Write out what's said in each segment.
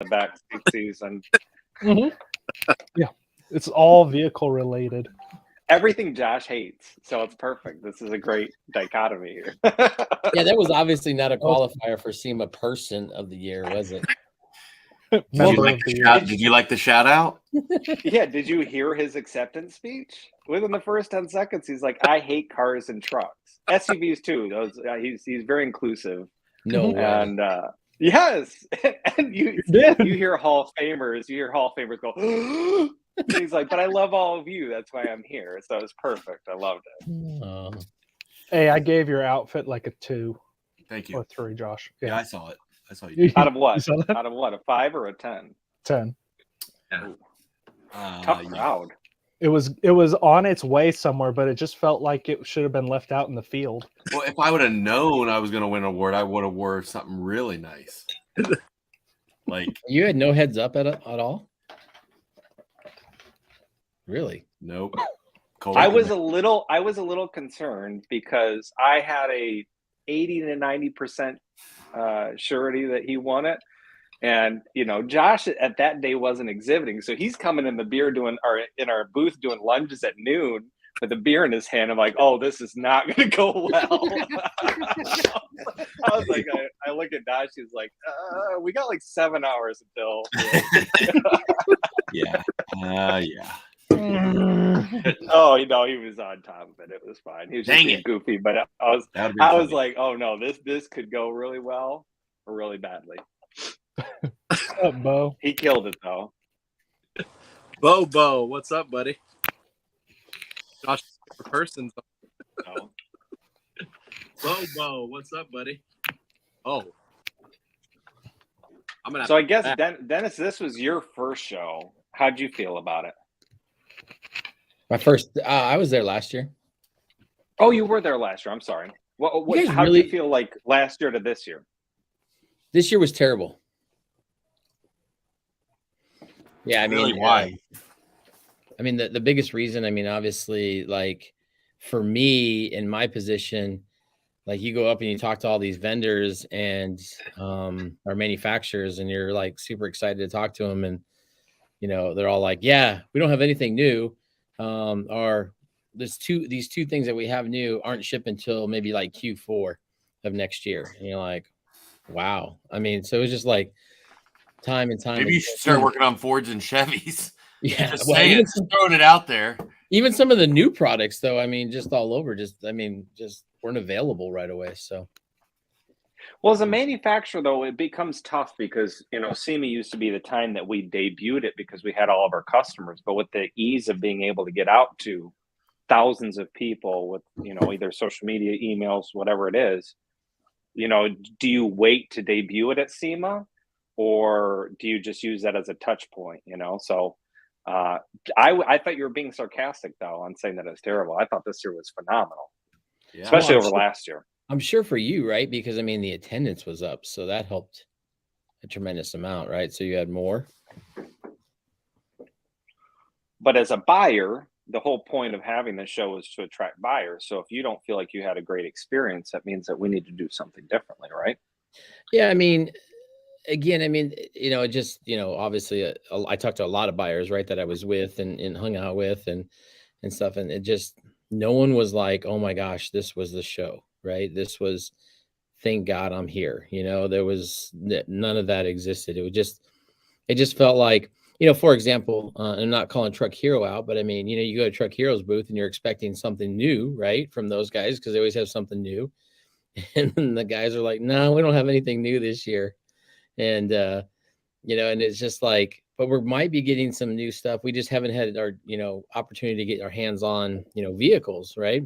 the back season. Mm-hmm. Yeah, it's all vehicle related. Everything Josh hates, so it's perfect. This is a great dichotomy here. Yeah, that was obviously not a qualifier for SEMA Person of the Year, was it? Did you like the shout out? Yeah, did you hear his acceptance speech? Within the first 10 seconds, he's like, I hate cars and trucks. SUVs too. He's very inclusive. No way. And yes. And you hear Hall of Famers, go, he's like, but I love all of you. That's why I'm here. So it's perfect. I loved it. Hey, I gave your outfit like a 2. Thank you. Or 3, Josh. Yeah, I saw it. I saw you. Out of what? Out of what? A 5 or a 10? 10. Yeah. Tough crowd. It was on its way somewhere, but it just felt like it should have been left out in the field. Well, if I would have known I was going to win an award, I would have wore something really nice. Like you had no heads up at all. Really? Nope. I was a little concerned because I had a 80 to 90% surety that he won it. And, Josh at that day wasn't exhibiting. So he's coming in the beer in our booth doing lunges at noon with a beer in his hand. I'm like, oh, this is not going to go well. I was like, I look at Josh. He's like, we got like 7 hours until. Yeah. Yeah. Oh, he was on top of it. It was fine. He was just being goofy, but I was like, oh no, this could go really well or really badly. What's up, Bo? He killed it though. Bo, what's up, buddy? Josh for persons. Oh. Bo, what's up, buddy? Oh. So I guess Dennis, this was your first show. How'd you feel about it? My first, I was there last year. Oh, you were there last year. I'm sorry. How did you feel like last year to this year? This year was terrible. Yeah, I mean, really, why? I mean, the biggest reason, I mean, obviously, like for me in my position, like you go up and you talk to all these vendors and our manufacturers, and you're like super excited to talk to them, and they're all like, "Yeah, we don't have anything new." Or these two things that we have new aren't shipping until maybe like Q4 of next year. And you're like, wow. I mean, so it's just like time and time. Maybe you should start working on Fords and Chevys. Yeah. Just throwing it out there. Even some of the new products though, I mean, just all over, just weren't available right away. So. Well, as a manufacturer, though, it becomes tough because, SEMA used to be the time that we debuted it because we had all of our customers. But with the ease of being able to get out to thousands of people with, either social media, emails, whatever it is, do you wait to debut it at SEMA or do you just use that as a touch point, So I thought you were being sarcastic, though, on saying that it's terrible. I thought this year was phenomenal, especially over last year. I'm sure for you, right? Because I mean, the attendance was up, so that helped a tremendous amount, right? So you had more. But as a buyer, the whole point of having this show is to attract buyers. So if you don't feel like you had a great experience, that means that we need to do something differently, right? Yeah, I mean, again, obviously, I talked to a lot of buyers, right, that I was with and hung out with and stuff, and it just no one was like, oh my gosh, this was the show. Right. This was, thank God I'm here. There was none of that existed. It just felt like, for example, I'm not calling Truck Hero out, but I mean, you go to Truck Hero's booth and you're expecting something new, right, from those guys because they always have something new. And then the guys are like, no, we don't have anything new this year. And, and it's just like, but we might be getting some new stuff. We just haven't had our, opportunity to get our hands on, vehicles. Right.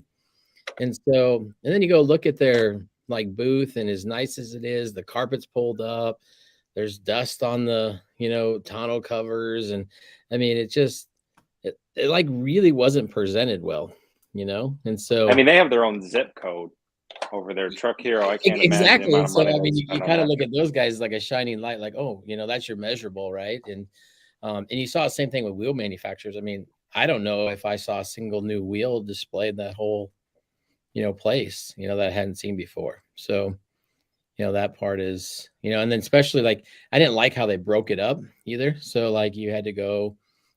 And then you go look at their like booth, and as nice as it is, the carpet's pulled up, there's dust on the, tonneau covers. And I mean, it like really wasn't presented well, And so, I mean, they have their own zip code over their Truck Hero. I can't exactly. imagine. So, I mean, you kind of look at those guys like a shining light, like, oh, that's your measurable, right? And you saw the same thing with wheel manufacturers. I mean, I don't know if I saw a single new wheel displayed in that whole, place, that I hadn't seen before. So, that part is, and then especially like I didn't like how they broke it up either. So like you had to go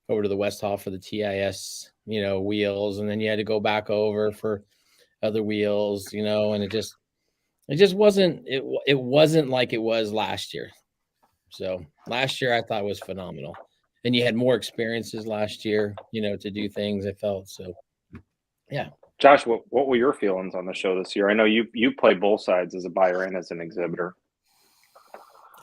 over to the West Hall for the TIS, wheels, and then you had to go back over for other wheels, and it just wasn't like it was last year. So last year I thought was phenomenal, and you had more experiences last year, to do things. I felt so. Yeah. Josh, what were your feelings on the show this year? I know you play both sides as a buyer and as an exhibitor.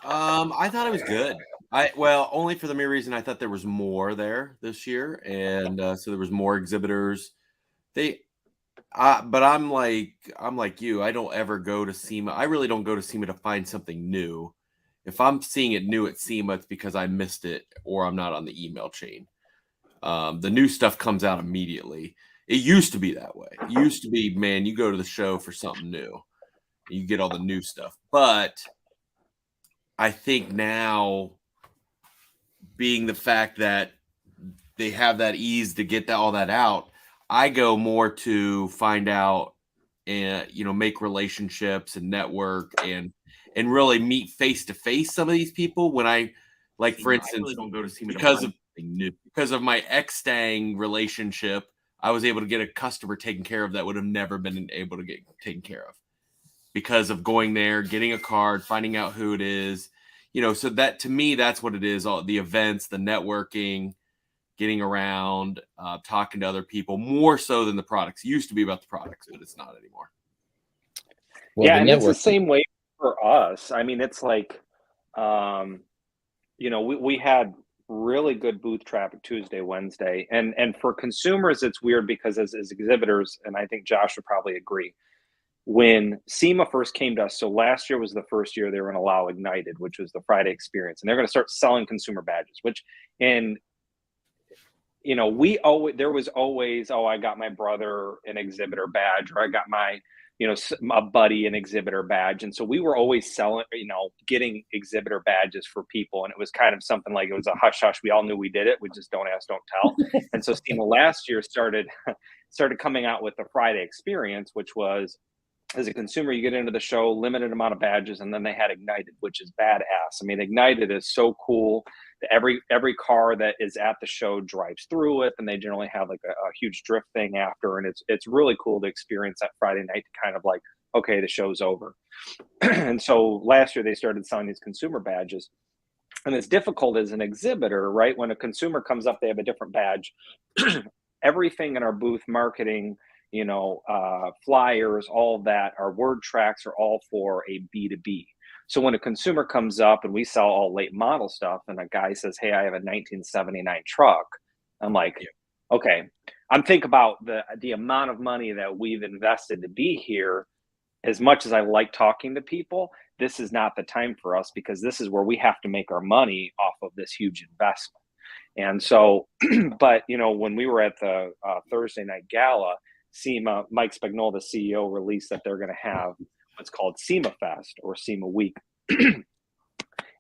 I thought it was good. Only for the mere reason I thought there was more there this year, and so there was more exhibitors. But I'm like you. I don't ever go to SEMA. I really don't go to SEMA to find something new. If I'm seeing it new at SEMA, it's because I missed it or I'm not on the email chain. The new stuff comes out immediately. It used to be that way. It used to be, man, you go to the show for something new. You get all the new stuff. But I think now, being the fact that they have that ease to get all that out, I go more to find out and make relationships and network and really meet face to face some of these people. When I, like, for instance, I really don't go to SEMA because of my ex-Stang relationship, I was able to get a customer taken care of that would have never been able to get taken care of because of going there, getting a card, finding out who it is, so that, to me, that's what it is. All the events, the networking, getting around, talking to other people, more so than the products. It used to be about the products, but it's not anymore. Well, yeah, and it's the same way for us. I mean, it's like, we had really good booth traffic Tuesday, Wednesday, and for consumers, it's weird because as exhibitors, and I think Josh would probably agree, when SEMA first came to us, so last year was the first year they were going to allow Ignited, which was the Friday experience, and they're going to start selling consumer badges, which, and there was always, I got my brother an exhibitor badge, or I got my, a buddy an exhibitor badge. And so we were always selling, getting exhibitor badges for people. And it was kind of something like, it was a hush hush. We all knew we did it. We just don't ask, don't tell. And so SEMA last year started coming out with the Friday experience, which was, as a consumer, you get into the show, limited amount of badges, and then they had Ignited, which is badass. I mean, Ignited is so cool. Every car that is at the show drives through it, and they generally have like a huge drift thing after, and it's really cool to experience that Friday night to kind of like, okay, the show's over. And so last year they started selling these consumer badges, and it's difficult as an exhibitor, right? When a consumer comes up, they have a different badge. Everything in our booth, marketing, flyers, all of that, our word tracks are all for a B2B. So when a consumer comes up and we sell all late model stuff and a guy says, hey, I have a 1979 truck, I'm like, okay, I'm thinking about the amount of money that we've invested to be here. As much as I like talking to people, this is not the time for us because this is where we have to make our money off of this huge investment. And so, but, when we were at the Thursday night gala, SEMA, Mike Spagnola, the CEO, released that they're going to have what's called SEMA Fest or SEMA Week.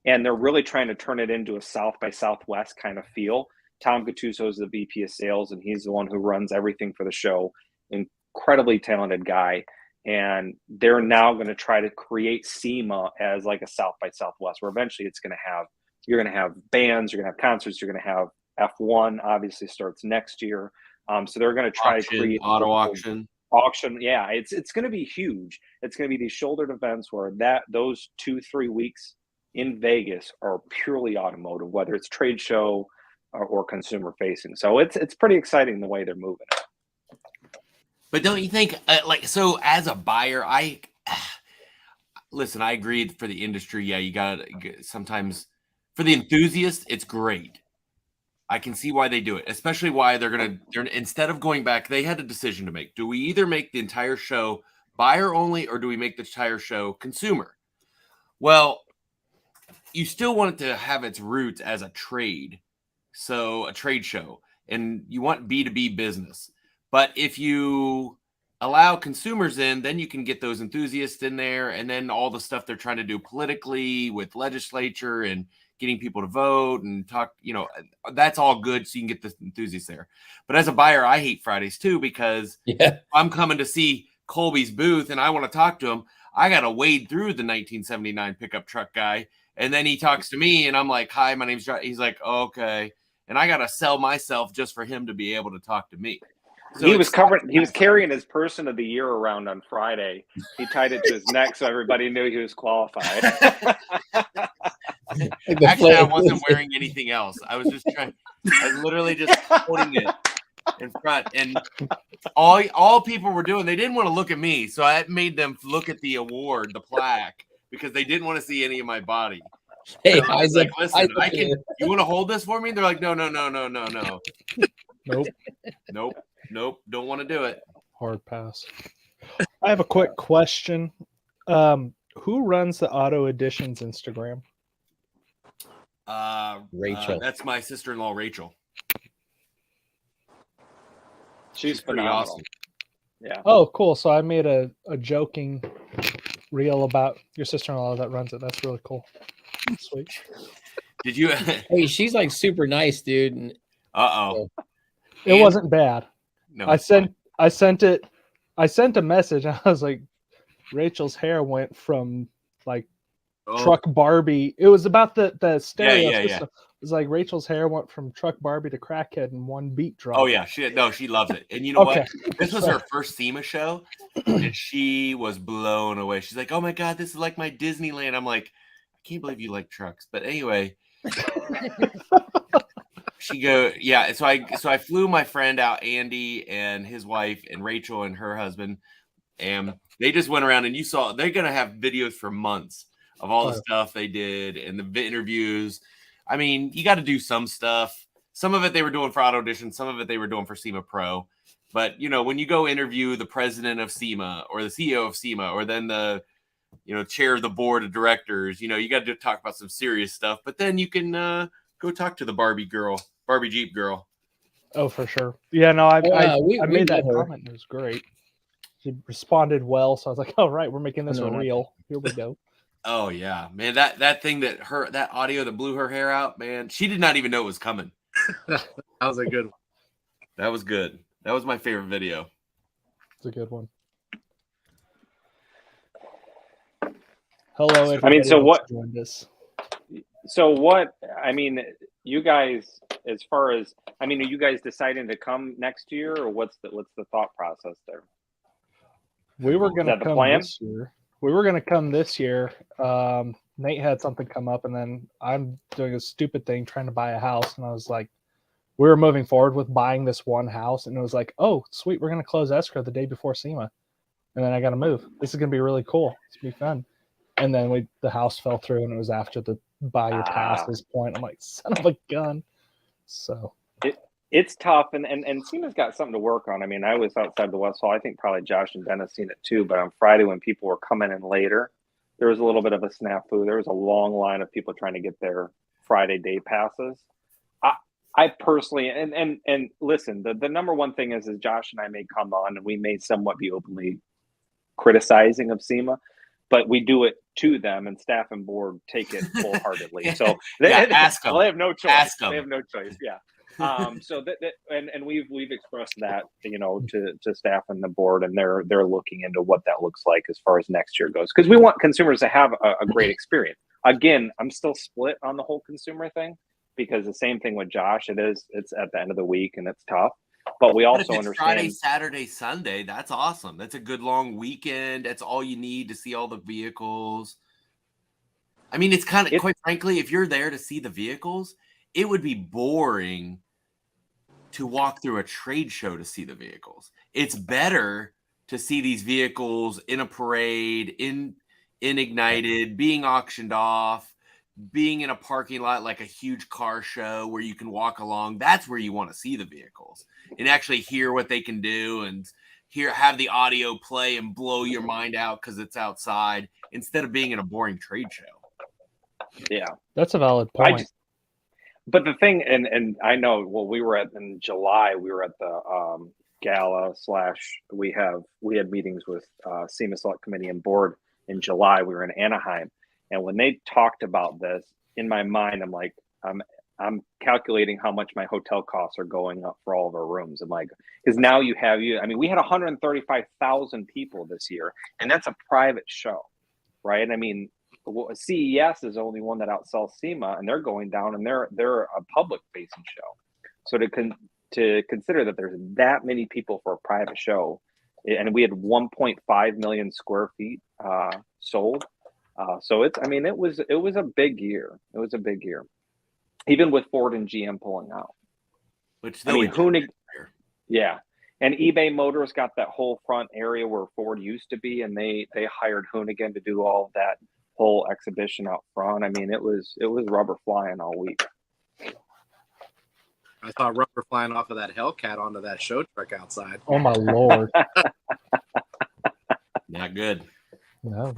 And they're really trying to turn it into a South by Southwest kind of feel. Tom Gattuso is the VP of sales, and he's the one who runs everything for the show. Incredibly talented guy. And they're now going to try to create SEMA as like a South by Southwest, where eventually you're going to have bands, you're going to have concerts, you're going to have F1, obviously starts next year. So they're going to try to create auto auction. Yeah, it's going to be huge. It's going to be these shouldered events where those 2-3 weeks in Vegas are purely automotive, whether it's trade show or consumer facing. So it's pretty exciting the way they're moving it. But don't you think, so as a buyer, listen, I agree for the industry. Yeah, you got to sometimes for the enthusiasts, it's great. I can see why they do it, especially why they're instead of going back, they had a decision to make. Do we either make the entire show buyer only or do we make the entire show consumer? Well, you still want it to have its roots as a trade. So a trade show, and you want B2B business. But if you allow consumers in, then you can get those enthusiasts in there, and then all the stuff they're trying to do politically with legislature and getting people to vote and talk, that's all good. So you can get the enthusiasts there. But as a buyer, I hate Fridays too, because I'm coming to see Colby's booth and I want to talk to him. I got to wade through the 1979 pickup truck guy. And then he talks to me and I'm like, hi, my name's John. He's like, oh, okay. And I got to sell myself just for him to be able to talk to me. So he was carrying his person of the year around on Friday. He tied it to his neck so everybody knew he was qualified. Actually, I wasn't wearing anything else. I was literally just holding it in front. And all people were doing, they didn't want to look at me. So I made them look at the award, the plaque, because they didn't want to see any of my body. Hey, I was like, listen, you want to hold this for me? They're like, no. Nope. Don't want to do it. Hard pass. I have a quick question. Who runs the Auto Editions Instagram? Rachel. That's my sister-in-law, Rachel. She's pretty phenomenal. awesome. Yeah. Oh, cool. So I made a joking reel about your sister-in-law that runs it. That's really cool. Sweet. Did you? Hey, she's like super nice, dude. It wasn't bad. No, I sent a message. I was like, Rachel's hair went from like truck Barbie. It was about the stereo system. Yeah. It was like Rachel's hair went from truck Barbie to crackhead in one beat drop. Oh yeah, she loves it. And you know what? This was her first SEMA show, and she was blown away. She's like, "Oh my god, this is like my Disneyland." I'm like, "I can't believe you like trucks." But anyway, So I flew my friend out, Andy and his wife, and Rachel and her husband, and they just went around. And you saw they're gonna have videos for months of all the stuff they did and the interviews. I mean, you got to do some stuff. Some of it they were doing for Auto Edition, some of it they were doing for SEMA Pro. But you know, when you go interview the president of SEMA or the CEO of SEMA, or then the chair of the board of directors, you got to talk about some serious stuff. But then you can go talk to the Barbie Jeep girl. Oh, for sure. Yeah, no, I made that her. comment. It was great. She responded well, so I was like, "All right, we're making this real. Here we go." Oh yeah, man! That thing that audio that blew her hair out, man. She did not even know it was coming. That was a good one. That was good. That was my favorite video. It's a good one. Hello, everybody. I mean, so what? Joined us. So what? I mean, you guys, as far as are you guys deciding to come next year, or what's the thought process there? We were going to come plan? this year. We were going to come this year. Nate had something come up, and then I'm doing a stupid thing trying to buy a house. And I was like, we were moving forward with buying this one house. And it was like, oh, sweet, we're going to close escrow the day before SEMA. And then I got to move. This is going to be really cool. It's going to be fun. And then the house fell through, and it was after the buy your passes point. I'm like, son of a gun. So it's tough, and SEMA's got something to work on. I mean, I was outside the West Hall. I think probably Josh and Dennis seen it too. But on Friday, when people were coming in later, there was a little bit of a snafu. There was a long line of people trying to get their Friday day passes. I personally, and listen, the number one thing is Josh and I may come on, and we may somewhat be openly criticizing of SEMA, but we do it to them, and staff and board take it wholeheartedly. So ask them. Well, they have no choice. Ask them. They have no choice. Yeah. So we've expressed that to staff and the board, and they're looking into what that looks like as far as next year goes, because we want consumers to have a great experience. Again, I'm still split on the whole consumer thing, because the same thing with Josh. It's at the end of the week and it's tough. But we also understand Friday, Saturday, Sunday. That's awesome. That's a good long weekend. That's all you need to see all the vehicles. I mean, it's kind of, quite frankly, if you're there to see the vehicles, it would be boring to walk through a trade show to see the vehicles. It's better to see these vehicles in a parade, in Ignited, being auctioned off, being in a parking lot like a huge car show where you can walk along. That's where you want to see the vehicles and actually hear what they can do, and have the audio play and blow your mind out because it's outside, instead of being in a boring trade show. Yeah, that's a valid point. But the thing, and I know, well, in July, we were at the gala / we had meetings with SEMA Select Committee and board in July. We were in Anaheim, and when they talked about this, in my mind, I'm like, I'm I'm calculating how much my hotel costs are going up for all of our rooms. I'm like, because now we had 135,000 people this year, and that's a private show, right? I mean, CES is the only one that outsells SEMA, and they're going down, and they're a public facing show. So to consider that there's that many people for a private show, and we had 1.5 million square feet sold. So it was a big year. It was a big year, even with Ford and GM pulling out. Which yeah. And eBay Motors got that whole front area where Ford used to be, and they hired Hoonigan to do all of that whole exhibition out front. I mean, it was rubber flying all week. I saw rubber flying off of that Hellcat onto that show truck outside. Oh my Lord. Not good. No.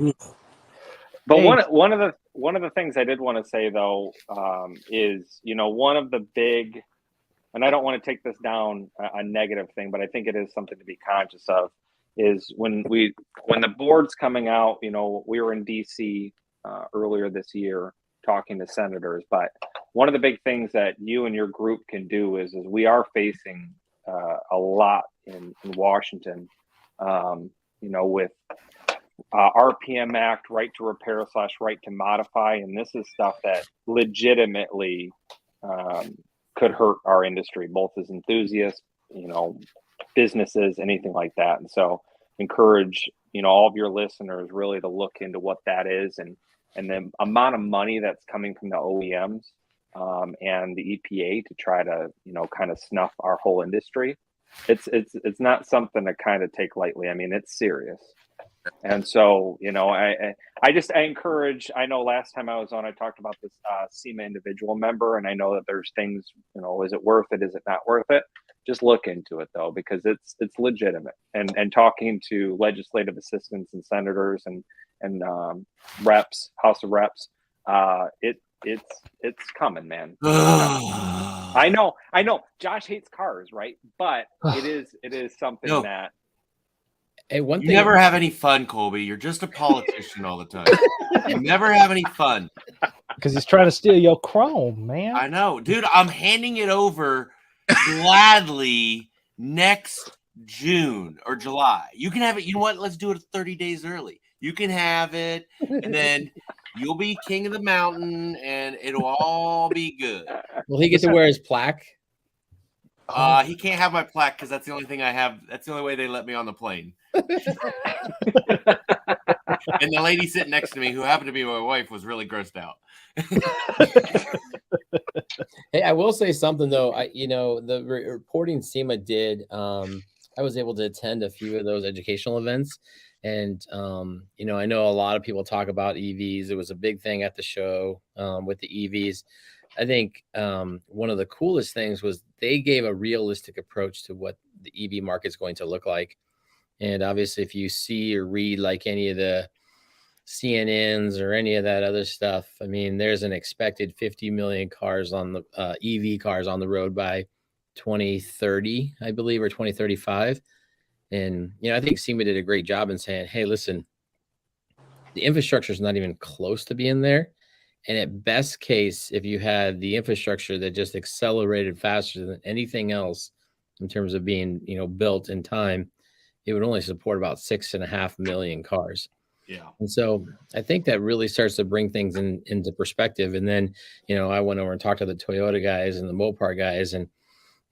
But Hey. one of the things I did want to say though is, one of the big, and I don't want to take this down a negative thing, but I think it is something to be conscious of, is when the board's coming out. We were in DC earlier this year talking to senators, but one of the big things that you and your group can do is we are facing a lot in Washington, with RPM Act, right to repair / right to modify, and this is stuff that legitimately could hurt our industry, both as enthusiasts, businesses, anything like that. And so encourage, all of your listeners really to look into what that is, and the amount of money that's coming from the OEMs and the EPA to try to, kind of snuff our whole industry. It's not something to kind of take lightly. I mean, it's serious. And so, I encourage, I know last time I was on, I talked about this SEMA individual member, and I know that there's things, is it worth it? Is it not worth it? Just look into it though, because it's legitimate, and talking to legislative assistants and senators and reps, House of Reps, it's coming, man. I know Josh hates cars, right? But it is something that, hey, one you thing, never have any fun, Colby. You're just a politician all the time. You never have any fun. Because he's trying to steal your chrome, man. I know, dude. I'm handing it over gladly next June or July. You can have it. You know what? Let's do it 30 days early. You can have it, and then you'll be king of the mountain, and it'll all be good. will he get to wear his plaque? He can't have my plaque because that's the only thing I have. That's the only way they let me on the plane. And the lady sitting next to me, who happened to be my wife, was really grossed out. Hey, I will say something though. The reporting SEMA did. I was able to attend a few of those educational events, and I know a lot of people talk about EVs. It was a big thing at the show with the EVs. I think one of the coolest things was they gave a realistic approach to what the EV market is going to look like. And obviously, if you see or read like any of the CNNs or any of that other stuff, I mean, there's an expected 50 million cars on the EV cars on the road by 2030, I believe, or 2035. And, I think SEMA did a great job in saying, hey, listen, the infrastructure is not even close to being there. And at best case, if you had the infrastructure that just accelerated faster than anything else in terms of being, built in time, it would only support about 6.5 million cars. Yeah. And so I think that really starts to bring things into perspective. And then, I went over and talked to the Toyota guys and the Mopar guys, and,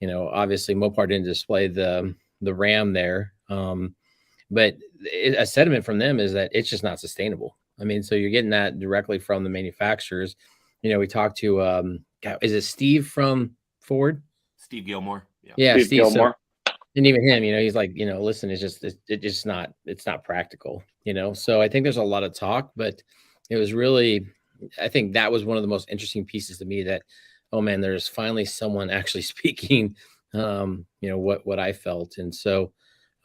obviously Mopar didn't display the Ram there. But a sentiment from them is that it's just not sustainable. I mean, so you're getting that directly from the manufacturers. We talked to, is it Steve from Ford? Steve Gilmore. Yeah, Steve Gilmore. And even him, he's like, listen, it's not practical, So I think there's a lot of talk, but it was really, I think that was one of the most interesting pieces to me, that, oh man, there's finally someone actually speaking, what I felt. And so,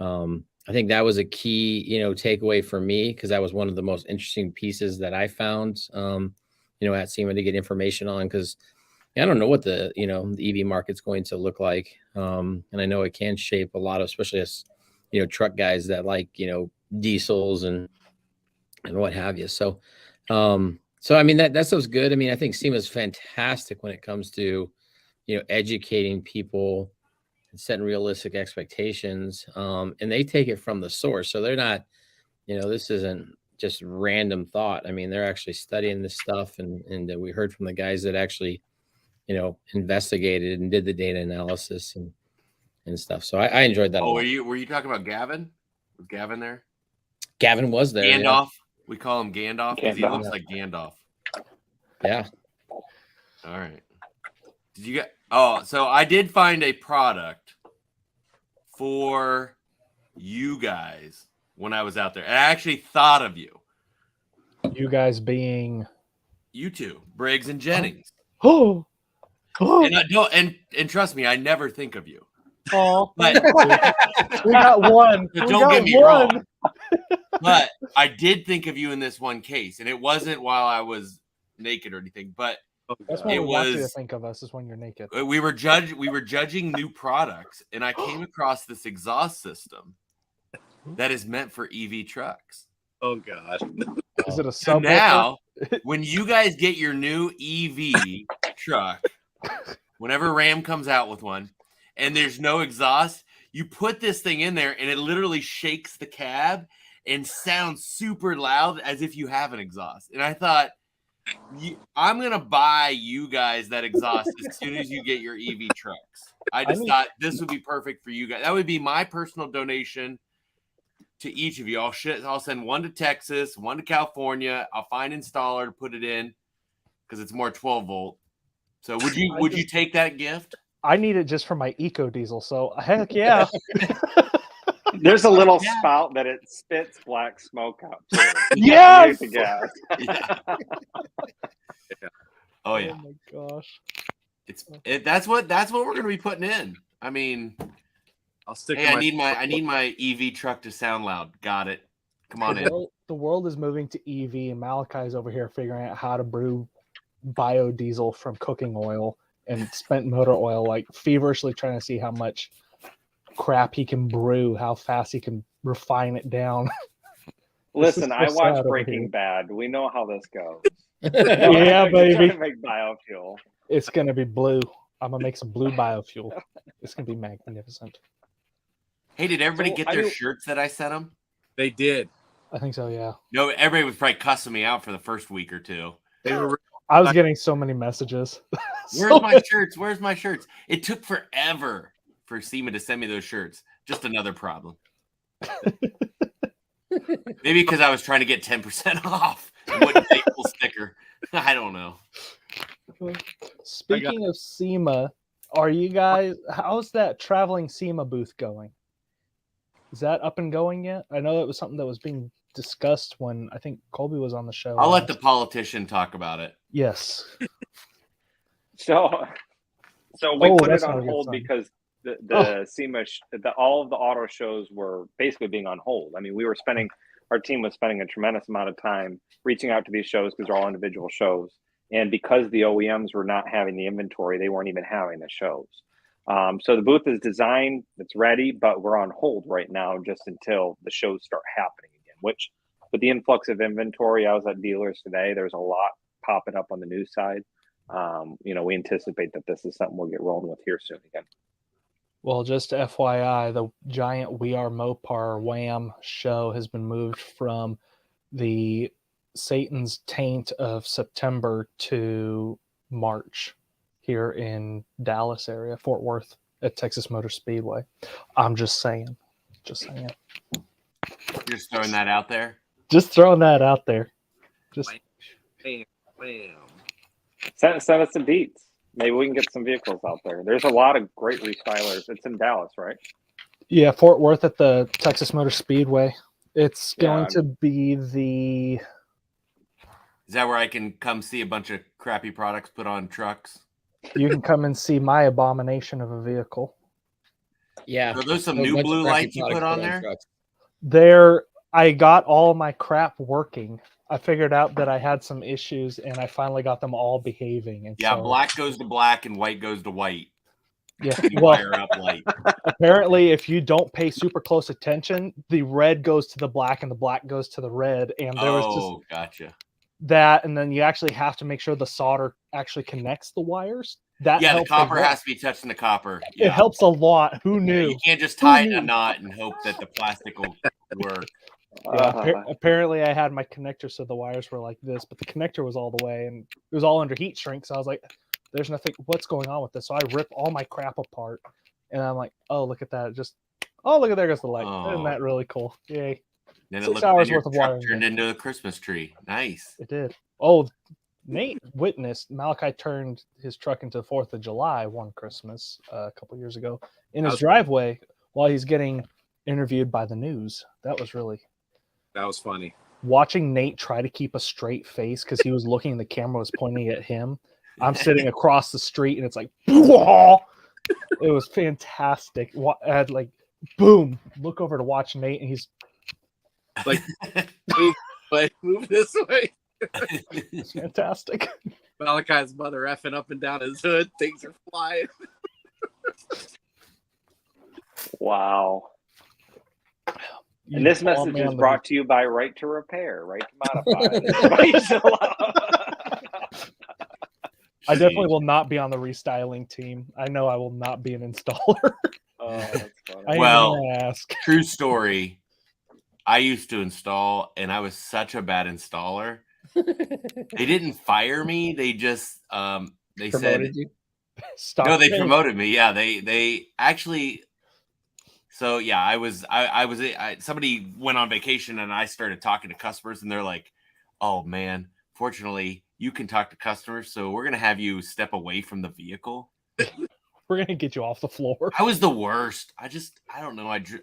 I think that was a key, takeaway for me, because that was one of the most interesting pieces that I found, at SEMA to get information on, because I don't know what the EV market's going to look like. And I know it can shape a lot of, especially as, truck guys that like, diesels and what have you. So, So I mean that stuff's good. I mean, I think SEMA's fantastic when it comes to, educating people and setting realistic expectations. And they take it from the source. So they're not, this isn't just random thought. I mean, they're actually studying this stuff, and we heard from the guys that actually, investigated and did the data analysis and stuff. So I enjoyed that a Oh, lot. were you talking about Gavin? Was Gavin there? Gavin was there. Gandalf. Yeah. We call him Gandalf because he Gandalf. looks like Gandalf. Yeah. All right. Did you get? Oh, so I did find a product for you guys when I was out there. And I actually thought of you. You guys being You two, Briggs and Jennings. oh, And I don't, and trust me, I never think of you. oh, But we got one. But We don't got get me one. wrong. But I did think of you in this one case, and it wasn't while I was naked or anything. But That's what It we want you to was- think of us is when you're naked. we were judging new products, and I came across this exhaust system that is meant for EV trucks. Oh God. Is it a So subwoofer? now, when you guys get your new EV truck, whenever Ram comes out with one, and there's no exhaust, you put this thing in there, and it literally shakes the cab and sounds super loud as if you have an exhaust. And I thought, I'm gonna buy you guys that exhaust as soon as you get your EV trucks. I just thought this would be perfect for you guys. That would be my personal donation to each of you. I'll send one to Texas, one to California. I'll find an installer to put it in because it's more 12 volt. So would you take that gift? I need it just for my eco diesel. So heck yeah. There's a little spout that it spits black smoke out too. Yes! The gas. Yeah. Oh yeah. Oh my gosh. That's what we're gonna be putting in. I mean, I'll stick. hey, I need my EV truck to sound loud. Got it. Come on in. The world is moving to EV, and Malachi's over here figuring out how to brew biodiesel from cooking oil and spent motor oil, like feverishly trying to see how much crap he can brew, how fast he can refine it down. Listen, so I sad watched over Breaking here. Bad. We know how this goes. Yeah, We're baby. trying to make biofuel. It's gonna be blue. I'm gonna make some blue biofuel. It's gonna be magnificent. Hey, did everybody So get I their do- shirts that I sent them? They did. I think so, yeah. No, everybody was probably cussing me out for the first week or two. They were. I was getting so many messages. Where's my shirts? Where's my shirts? It took forever for SEMA to send me those shirts. Just another problem. Maybe because I was trying to get 10% off. I wouldn't take a full sticker. I don't know. Speaking of SEMA, are you guys? How's that traveling SEMA booth going? Is that up and going yet? I know it was something that was being discussed when I think Colby was on the show. I'll let the politician talk about it. Yes. So we put that's it not a on good hold sign. because the SEMA all of the auto shows were basically being on hold. I mean, our team was spending a tremendous amount of time reaching out to these shows because they're all individual shows, and because the OEMs were not having the inventory, they weren't even having the shows. So the booth is designed, it's ready, but we're on hold right now just until the shows start happening again. Which, with the influx of inventory, I was at dealers today. There's a lot popping up on the news side. We anticipate that this is something we'll get rolling with here soon again. Well, just FYI, the giant We Are Mopar Wham show has been moved from the Satan's Taint of September to March here in Dallas area, Fort Worth at Texas Motor Speedway. I'm just saying. You're just throwing that out there. Just throwing that out there. Just Bam, bam. Send us some beats. Maybe we can get some vehicles out there. There's a lot of great restylers. It's in Dallas, right? yeah, Fort Worth at the Texas Motor Speedway. It's going Yeah. to be the Is that where I can come see a bunch of crappy products put on trucks? you can come and see my abomination of a vehicle. Yeah. Are those some A new bunch of blue crappy lights you products put on there? trucks. I got all my crap working. I figured out that I had some issues, and I finally got them all behaving. And Yeah, so, black goes to black and white goes to white. yeah. You Well, wire up light. apparently, if you don't pay super close attention, the red goes to the black, and the black goes to the red. And there was Oh, gotcha. that, and then you actually have to make sure the solder actually connects the wires. That Yeah, the helps a copper lot. has to be touching the copper. It Yeah. helps a lot. Who Yeah, knew? you can't just tie it in a knew? knot and hope that the plastic will work. Yeah, apparently I had my connector so the wires were like this, but the connector was all the way and it was all under heat shrink. So I was like, there's nothing, what's going on with this? So I rip all my crap apart and I'm like, oh, look at that. Oh, look at there goes the light. Isn't that really cool? Yay. Then 6 hours worth of wiring. Turned into a Christmas tree. Nice. It did. Oh, Nate witnessed Malachi turned his truck into 4th of July one Christmas a couple years ago in his driveway while he's getting interviewed by the news. That was funny. Watching Nate try to keep a straight face because he was looking, the camera was pointing at him. I'm sitting across the street and it's like, whoa! It was fantastic. I had like, boom, look over to watch Nate and he's like, move this way. It's fantastic. Malachi's mother effing up and down his hood. Things are flying. Wow. And this message is brought to you by Right to Repair, Right to Modify. I definitely will not be on the restyling team. I know I will not be an installer. Oh, that's funny. Well, true story. I used to install, and I was such a bad installer. They didn't fire me. They just they promoted said you? No, they promoted me. Yeah, they actually. So yeah, I was somebody went on vacation and I started talking to customers and they're like, "Oh man, fortunately you can talk to customers, so we're gonna have you step away from the vehicle. We're gonna get you off the floor." I was the worst. I don't know. I just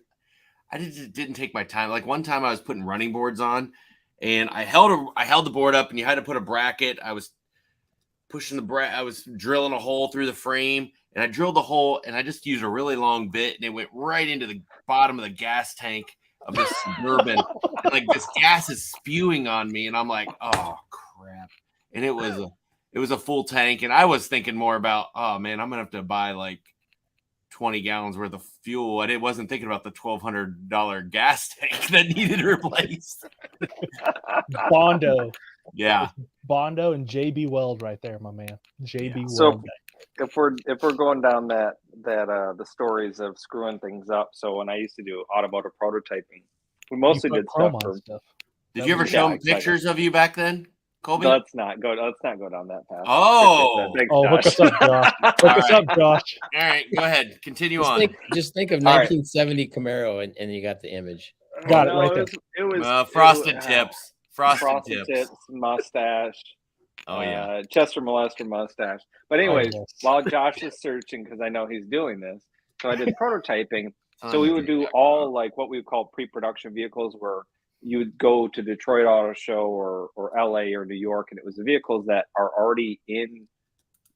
didn't take my time. Like one time I was putting running boards on, and I held the board up, and you had to put a bracket. I was pushing I was drilling a hole through the frame. And I drilled the hole, and I just used a really long bit, and it went right into the bottom of the gas tank of this Suburban. And, like this gas is spewing on me, and I'm like, "Oh crap!" And it was a full tank, and I was thinking more about, "Oh man, I'm gonna have to buy like 20 gallons worth of fuel," and it wasn't thinking about the $1,200 gas tank that needed replaced. Bondo, yeah, Bondo and JB Weld right there, my man. JB Weld. So if we're going down that the stories of screwing things up. So when I used to do automotive prototyping, we mostly did stuff. Did you ever show them pictures of you back then, Colby? Let's not go down that path. Hook us up, Josh. Hook us up, Josh. All right, go ahead. Continue on. Just think of 1970 Camaro, and you got the image. Got it right there. It was frosted tips. Frosted tips, mustache. Oh yeah, Chester Molester mustache. But anyways, while Josh is searching, because I know he's doing this, so I did prototyping. So we would do all like what we would call pre-production vehicles, where you would go to Detroit Auto Show or LA or New York, and it was the vehicles that are already in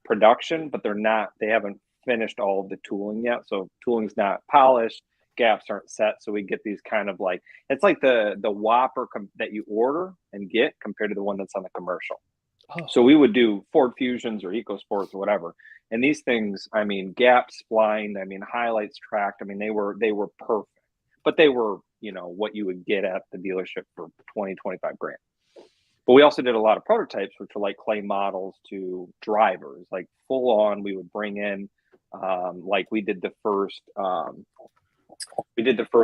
production, but they haven't finished all of the tooling yet. So tooling's not polished, gaps aren't set. So we get these kind of like, it's like the Whopper that you order and get compared to the one that's on the commercial. Oh. So we would do Ford Fusions or EcoSports or whatever. And these things, I mean, gaps splined, I mean, highlights tracked. I mean, they were perfect, but they were, what you would get at the dealership for 20, 25 grand. But we also did a lot of prototypes, which were like clay models to drivers, like full on. We would bring in, like we did the first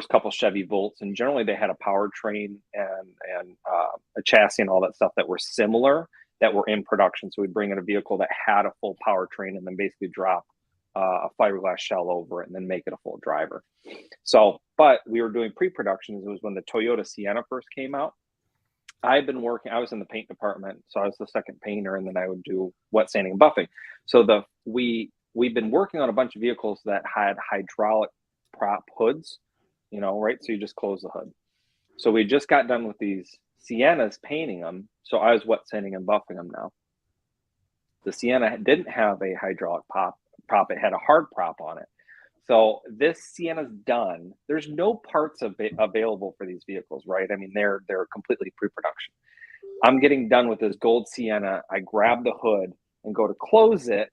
couple Chevy Volts, and generally they had a powertrain and a chassis and all that stuff that were similar, that were in production. So we'd bring in a vehicle that had a full powertrain and then basically drop a fiberglass shell over it and then make it a full driver. So, but we were doing pre-productions. It was when the Toyota Sienna first came out. I was in the paint department, so I was the second painter, and then I would do wet sanding and buffing. So we've been working on a bunch of vehicles that had hydraulic prop hoods, right? So you just close the hood. So we just got done with these Siennas painting them. So I was wet sanding and buffing them now. The Sienna didn't have a hydraulic prop. It had a hard prop on it. So this Sienna's done. There's no parts available for these vehicles, right? I mean, they're completely pre-production. I'm getting done with this gold Sienna. I grab the hood and go to close it,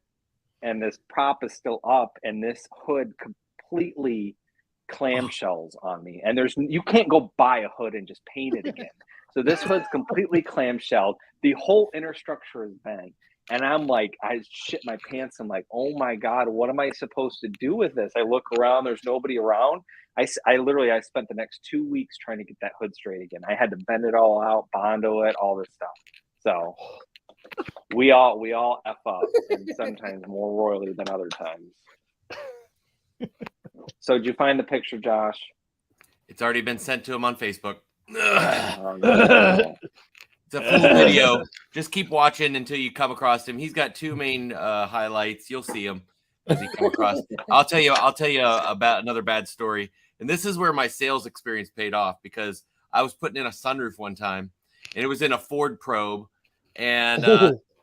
and this prop is still up, and this hood completely clamshells on me. And you can't go buy a hood and just paint it again. So this hood's completely clamshelled. The whole inner structure is bang. And I'm like, I shit my pants. I'm like, oh my God, what am I supposed to do with this? I look around, there's nobody around. I spent the next 2 weeks trying to get that hood straight again. I had to bend it all out, bondo it, all this stuff. So we all F up, and sometimes more royally than other times. So did you find the picture, Josh? It's already been sent to him on Facebook. Oh, no. It's a full video. Just keep watching until you come across him. He's got two main highlights. You'll see him as he come across. I'll tell you about another bad story. And this is where my sales experience paid off, because I was putting in a sunroof one time, and it was in a Ford Probe, and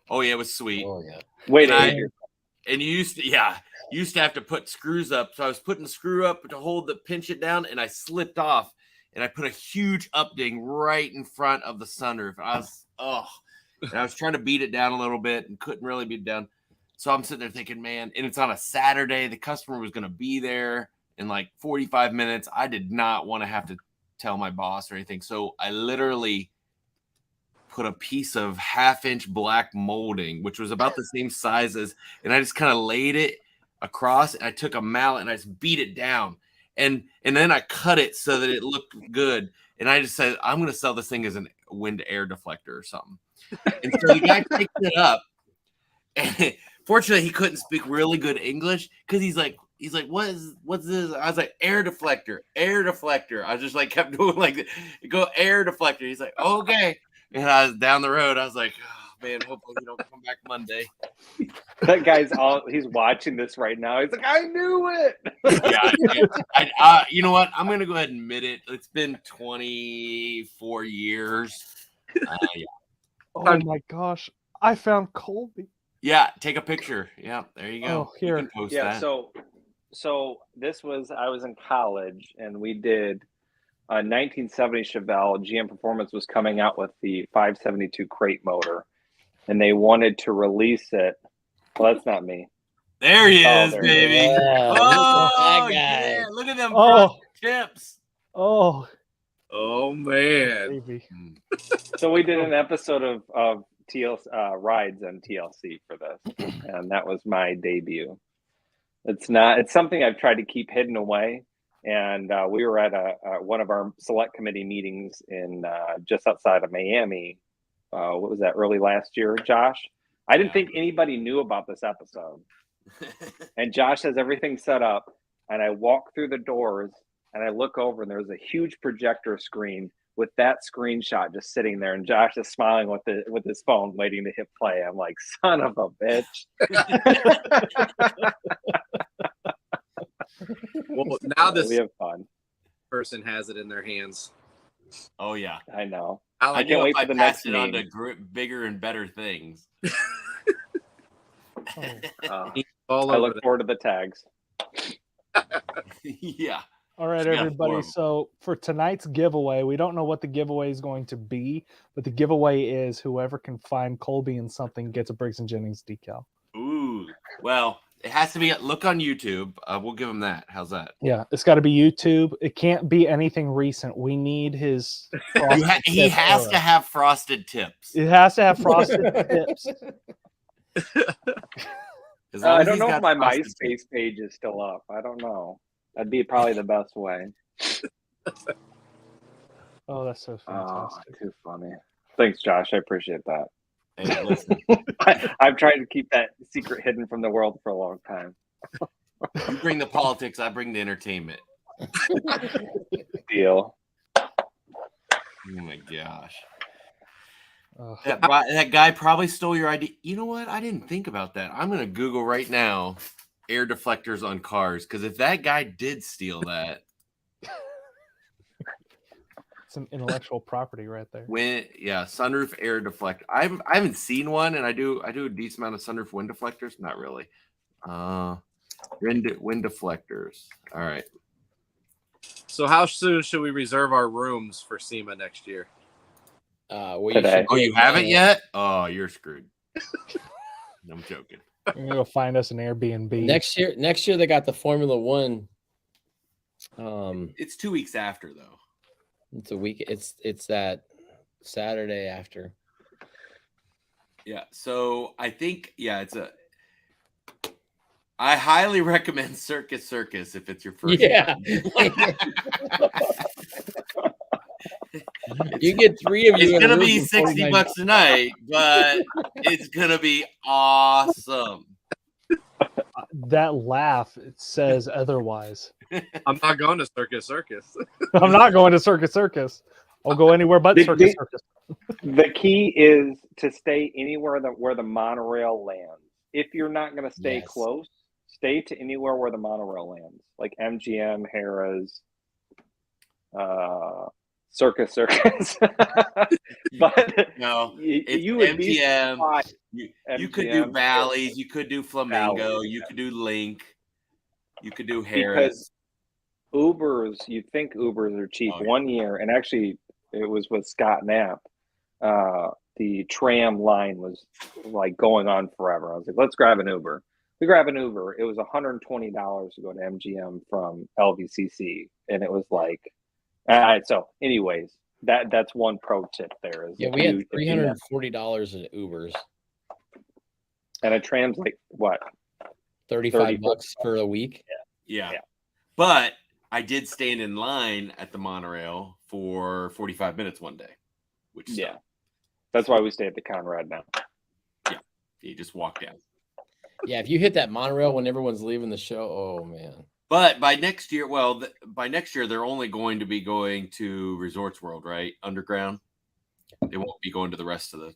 oh yeah, it was sweet. Oh yeah. Wait, and you used to have to put screws up. So I was putting the screw up to pinch it down, and I slipped off, and I put a huge upding right in front of the sunroof. And I was trying to beat it down a little bit and couldn't really beat it down. So I'm sitting there thinking, man, and it's on a Saturday. The customer was going to be there in like 45 minutes. I did not want to have to tell my boss or anything. So I literally put a piece of 1/2-inch black molding, which was about the same size as, and I just kind of laid it across, and I took a mallet and I just beat it down. And then I cut it so that it looked good. And I just said, I'm going to sell this thing as a wind air deflector or something. And so the guy picked it up. And fortunately, he couldn't speak really good English, because he's like, what's this? I was like, air deflector. I just like kept doing like, go air deflector. He's like, okay. And I was down the road. I was like, oh, man, hopefully he don't come back Monday. That guy's he's watching this right now. He's like, I knew it. Yeah. You know what? I'm going to go ahead and admit it. It's been 24 years. Yeah. Oh my gosh. I found Colby. Yeah. Take a picture. Yeah. There you go. Oh, here. You can post Yeah. that. So I was in college, and we did a 1970 Chevelle. GM Performance was coming out with the 572 crate motor, and they wanted to release it. Well, that's not me. There he is, there baby. he is. Oh, that guy. yeah. Look at them tips. Oh, Oh man. baby. So we did an episode of TLC rides on TLC for this, and that was my debut. It's something I've tried to keep hidden away. And we were at one of our select committee meetings in just outside of Miami. What was that, early last year, Josh? I didn't think anybody knew about this episode. And Josh has everything set up, and I walk through the doors, and I look over, and there's a huge projector screen with that screenshot just sitting there, and Josh is smiling with his phone, waiting to hit play. I'm like, son of a bitch. Well, now we this have fun. person has it in their hands. Oh, yeah. I know. I can't wait for the next it on meme. to bigger and better things. All I over look forward to the tags. Yeah. All right, Yeah, everybody. horrible. So for tonight's giveaway, we don't know what the giveaway is going to be, but the giveaway is whoever can find Colby in something gets a Briggs and Jennings decal. Ooh. Well, it has to be. Look on YouTube. We'll give him that. How's that? Yeah, it's got to be YouTube. It can't be anything recent. We need his. He has to have frosted tips. It has to have frosted tips. I don't know if my MySpace page is still up. I don't know. That'd be probably the best way. Oh, that's so Oh, fantastic. too funny. Thanks, Josh. I appreciate that. Hey, listen, I've tried to keep that secret hidden from the world for a long time. you bring the politics, I bring the entertainment. Deal. Oh my gosh. Ugh. That guy probably stole your idea. You know what? I didn't think about that. I'm going to Google right now air deflectors on cars, because if that guy did steal that, Some intellectual property right there. sunroof air deflector. I haven't seen one, and I do a decent amount of sunroof wind deflectors. Not really. Wind deflectors. All right. So how soon should we reserve our rooms for SEMA next year? Well, Today. Oh, you haven't yet? Oh, you're screwed. I'm joking. You're gonna go find us an Airbnb. Next year they got the Formula One. It's 2 weeks after, though. It's a week. It's that Saturday after. Yeah. So I think I highly recommend Circus if it's your first Yeah. time. You get 3 of you. It's in a gonna room be for $60 $49. a night, but it's gonna be awesome. That laugh, it says otherwise. I'm not going to Circus. I'm not going to Circus. I'll go anywhere but The- Circus. The key is to stay anywhere where the monorail lands. If you're not going to stay Yes. close, stay to anywhere where the monorail lands, like MGM, Harrah's, Circus. But No, it's you would be MGM. surprised. You could do MGM, Valleys, you could do Flamingo, Valleys, you could do Link, you could do because Harris. Ubers, you'd think Ubers are cheap. Oh, yeah. 1 year, and actually it was with Scott Knapp. The tram line was like going on forever. I was like, let's grab an Uber. We grab an Uber. It was $120 to go to MGM from LVCC, and it was like, all right. So, anyways, that's one pro tip there. Is Yeah, if we had you- if you know- $340 in Ubers. and a tram's like what? 35 bucks for a week. Yeah. Yeah. But I did stand in line at the monorail for 45 minutes one day, which Yeah. sucked. That's why we stay at the Conrad now. You just walk down. Yeah, if you hit that monorail when everyone's leaving the show, oh man. But by next year, they're only going to be going to Resorts World, right? Underground. They won't be going to the rest of the.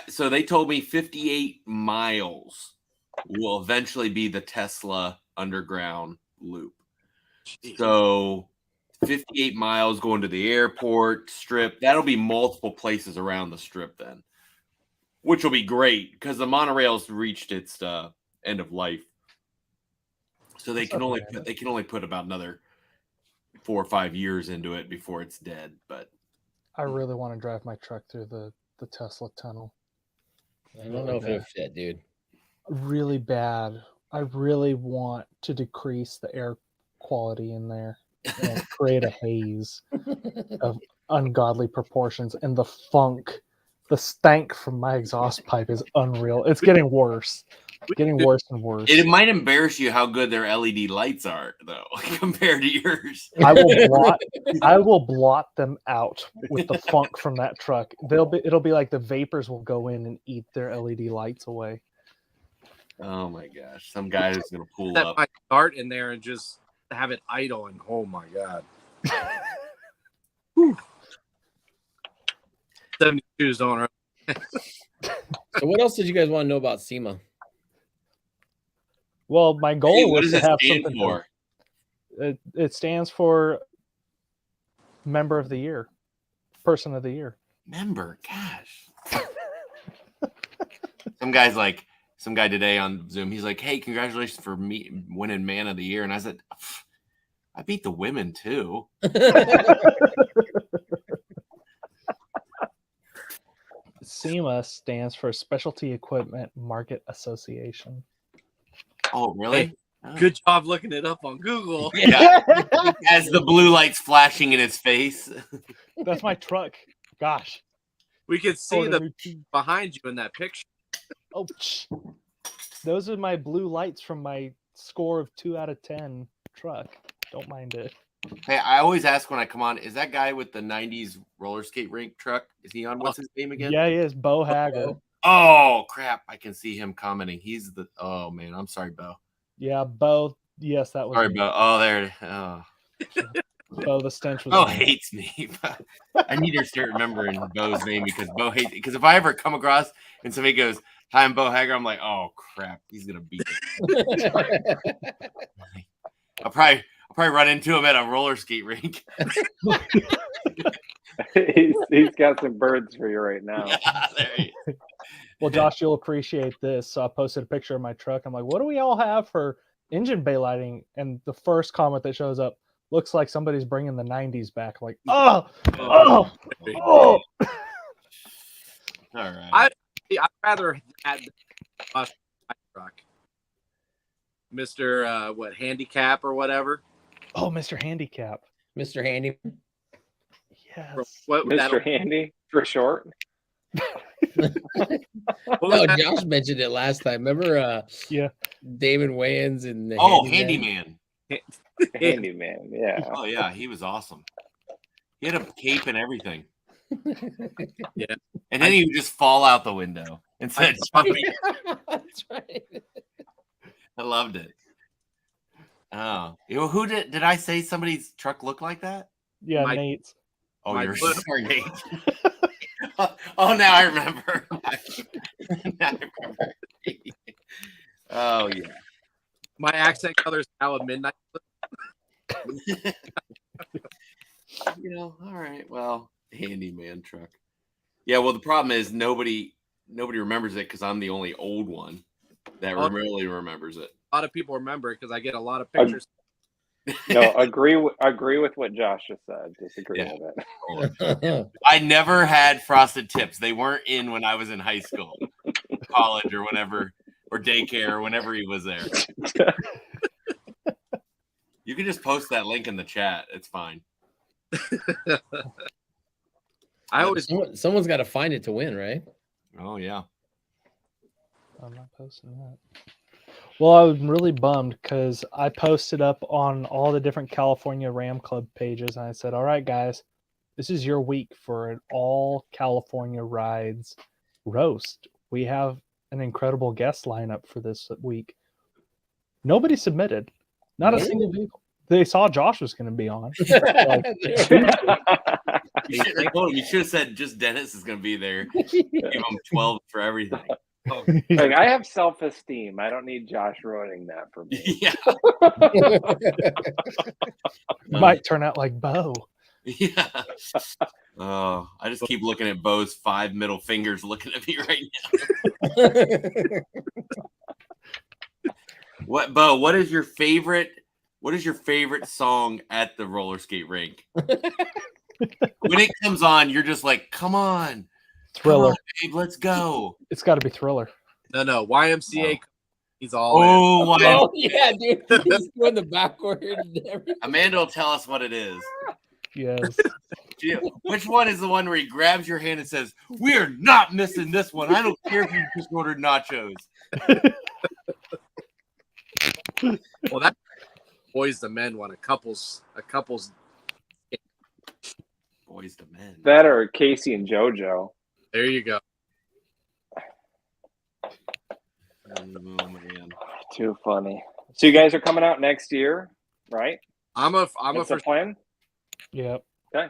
So they told me 58 miles will eventually be the Tesla underground loop. So 58 miles going to the airport strip. That'll be multiple places around the strip then, which will be great because the monorail's reached its end of life. So they can only put about another 4 or 5 years into it before it's dead. But I really want to drive my truck through the Tesla tunnel. I don't know if it'll fit, dude. Really bad. I really want to decrease the air quality in there and create a haze of ungodly proportions, and the funk, the stank from my exhaust pipe is unreal. It's getting worse. Getting worse and worse. it might embarrass you how good their LED lights are, though, compared to yours. I will blot them out with the funk from that truck. It'll be like the vapors will go in and eat their LED lights away. Oh my gosh! Some guy who's gonna pull Set up. my cart in there and just have it idle, and oh my god. 72s don't run. So what else did you guys want to know about SEMA? Well, my goal Hey, what was does to it have stand something. for? It stands for Member of the Year, Person of the Year. Member, gosh. Some guy today on Zoom. He's like, "Hey, congratulations for me winning Man of the Year." And I said, "I beat the women too." SEMA stands for Specialty Equipment Market Association. Oh, really? Hey, good job looking it up on Google. Yeah. As the blue light's flashing in his face. That's my truck. Gosh. We could see Order the new too. behind you in that picture. Oh, those are my blue lights from my score of 2 out of 10 truck. Don't mind it. Hey, I always ask when I come on, is that guy with the 90s roller skate rink truck? Is he on? What's his name again? Yeah, he is. Bo Hager. Oh, crap. I can see him commenting. Oh, man. I'm sorry, Bo. Yeah, Bo. Yes, that was. Sorry, Bo. Oh, there. Oh. Bo, the stench was. Bo hates me. I need to start remembering Bo's name because Bo hates. Because if I ever come across and somebody goes, "Hi, I'm Bo Hager," I'm like, "Oh crap, he's gonna beat me." I'll probably run into him at a roller skate rink. he's got some birds for you right now. Yeah, there he is. Well, Josh, you'll appreciate this. So I posted a picture of my truck. I'm like, what do we all have for engine bay lighting? And the first comment that shows up looks like somebody's bringing the 90s back. Like, oh. All right. I'd rather had my truck, Mr. Handicap or whatever. Oh, Mr. Handicap. Mr. Handy. Yes. What Mr. Handy for short. No, Josh mentioned it last time. Remember Yeah. Damon Wayans and the Handyman. Handyman, yeah. Oh yeah, he was awesome. He had a cape and everything. Yeah. And then he would just fall out the window instead of jumping. That's right. I loved it. Oh, who did I say somebody's truck looked like that? Yeah, Mike. Nate's. Oh, My you're foot. sorry, Nate. Oh, now I remember. Now I remember. Oh yeah. My accent color is now a midnight. All right. Well, handyman truck. Yeah. Well, the problem is nobody remembers it because I'm the only old one that really remembers it. A lot of people remember it because I get a lot of pictures. No, agree with what Josh just said. Disagree with it. I never had frosted tips. They weren't in when I was in high school, college, or whenever, or daycare, or whenever he was there. You can just post that link in the chat. It's fine. Someone's got to find it to win, right? Oh yeah. I'm not posting that. Well, I'm really bummed because I posted up on all the different California Ram Club pages, and I said, "All right, guys, this is your week for an all California rides roast. We have an incredible guest lineup for this week." Nobody submitted, not a single vehicle. They saw Josh was going to be on. You should have said just Dennis is going to be there. Give him 12 for everything. Like, I have self-esteem. I don't need Josh ruining that for me. Yeah. Might turn out like Bo. Yeah. Oh, I just keep looking at Bo's 5 middle fingers looking at me right now. What, Bo, what is your favorite song at the roller skate rink? When it comes on, you're just like, come on. Thriller. Come on, babe, let's go. It's got to be Thriller. No, YMCA. Oh. He's all in. Oh yeah, dude. He's doing the backward and everything. Amanda will tell us what it is. Yes. Which one is the one where he grabs your hand and says, "We are not missing this one. I don't care if you just ordered nachos." Well, that Boys to Men one. A couples. Boys to Men. That or Casey and JoJo. There you go. Oh man, Too funny. So you guys are coming out next year, right? I'm a That's the first. plan. Yep. Okay.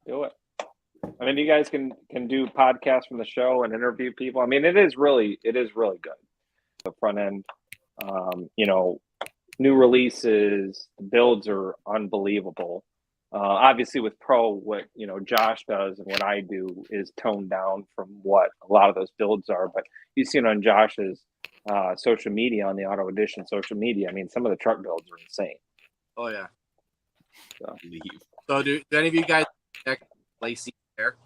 Do it. I mean, you guys can do podcasts from the show and interview people. I mean, it is really good. The front end, new releases, the builds are unbelievable. Obviously, with Pro, what Josh does and what I do is toned down from what a lot of those builds are. But you see it on Josh's social media, on the Auto Edition social media. I mean, some of the truck builds are insane. Oh yeah. So, do any of you guys check Lacey there?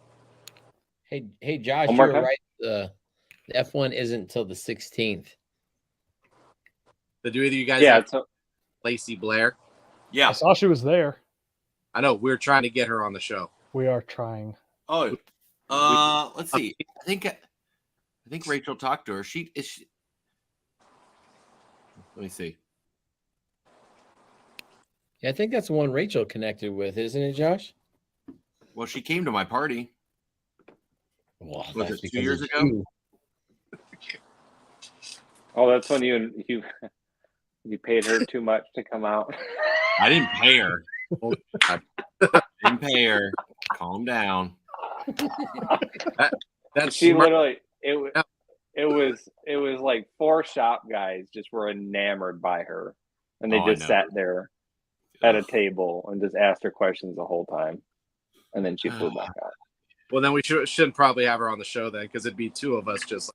Hey, Josh, One you more were time? right. The F1 isn't until the 16th. So do either of you guys Yeah, have it's a, Lacey Blair? yeah. I saw she was there. I know we're trying to get her on the show. We are trying. Oh, let's see. I think Rachel talked to her. She. Let me see. Yeah, I think that's the one Rachel connected with, isn't it, Josh? Well, she came to my party. Well, Was that's it 2 because years of ago? you. oh, that's when you paid her too much to come out. I didn't pay her. Didn't pay her. Calm down. That's She smart. literally it was like 4 shop guys just were enamored by her, and they Oh, I just know. sat there at a table and just asked her questions the whole time, and then she flew back out. Well, then we shouldn't probably have her on the show then, because it'd be 2 of us. Just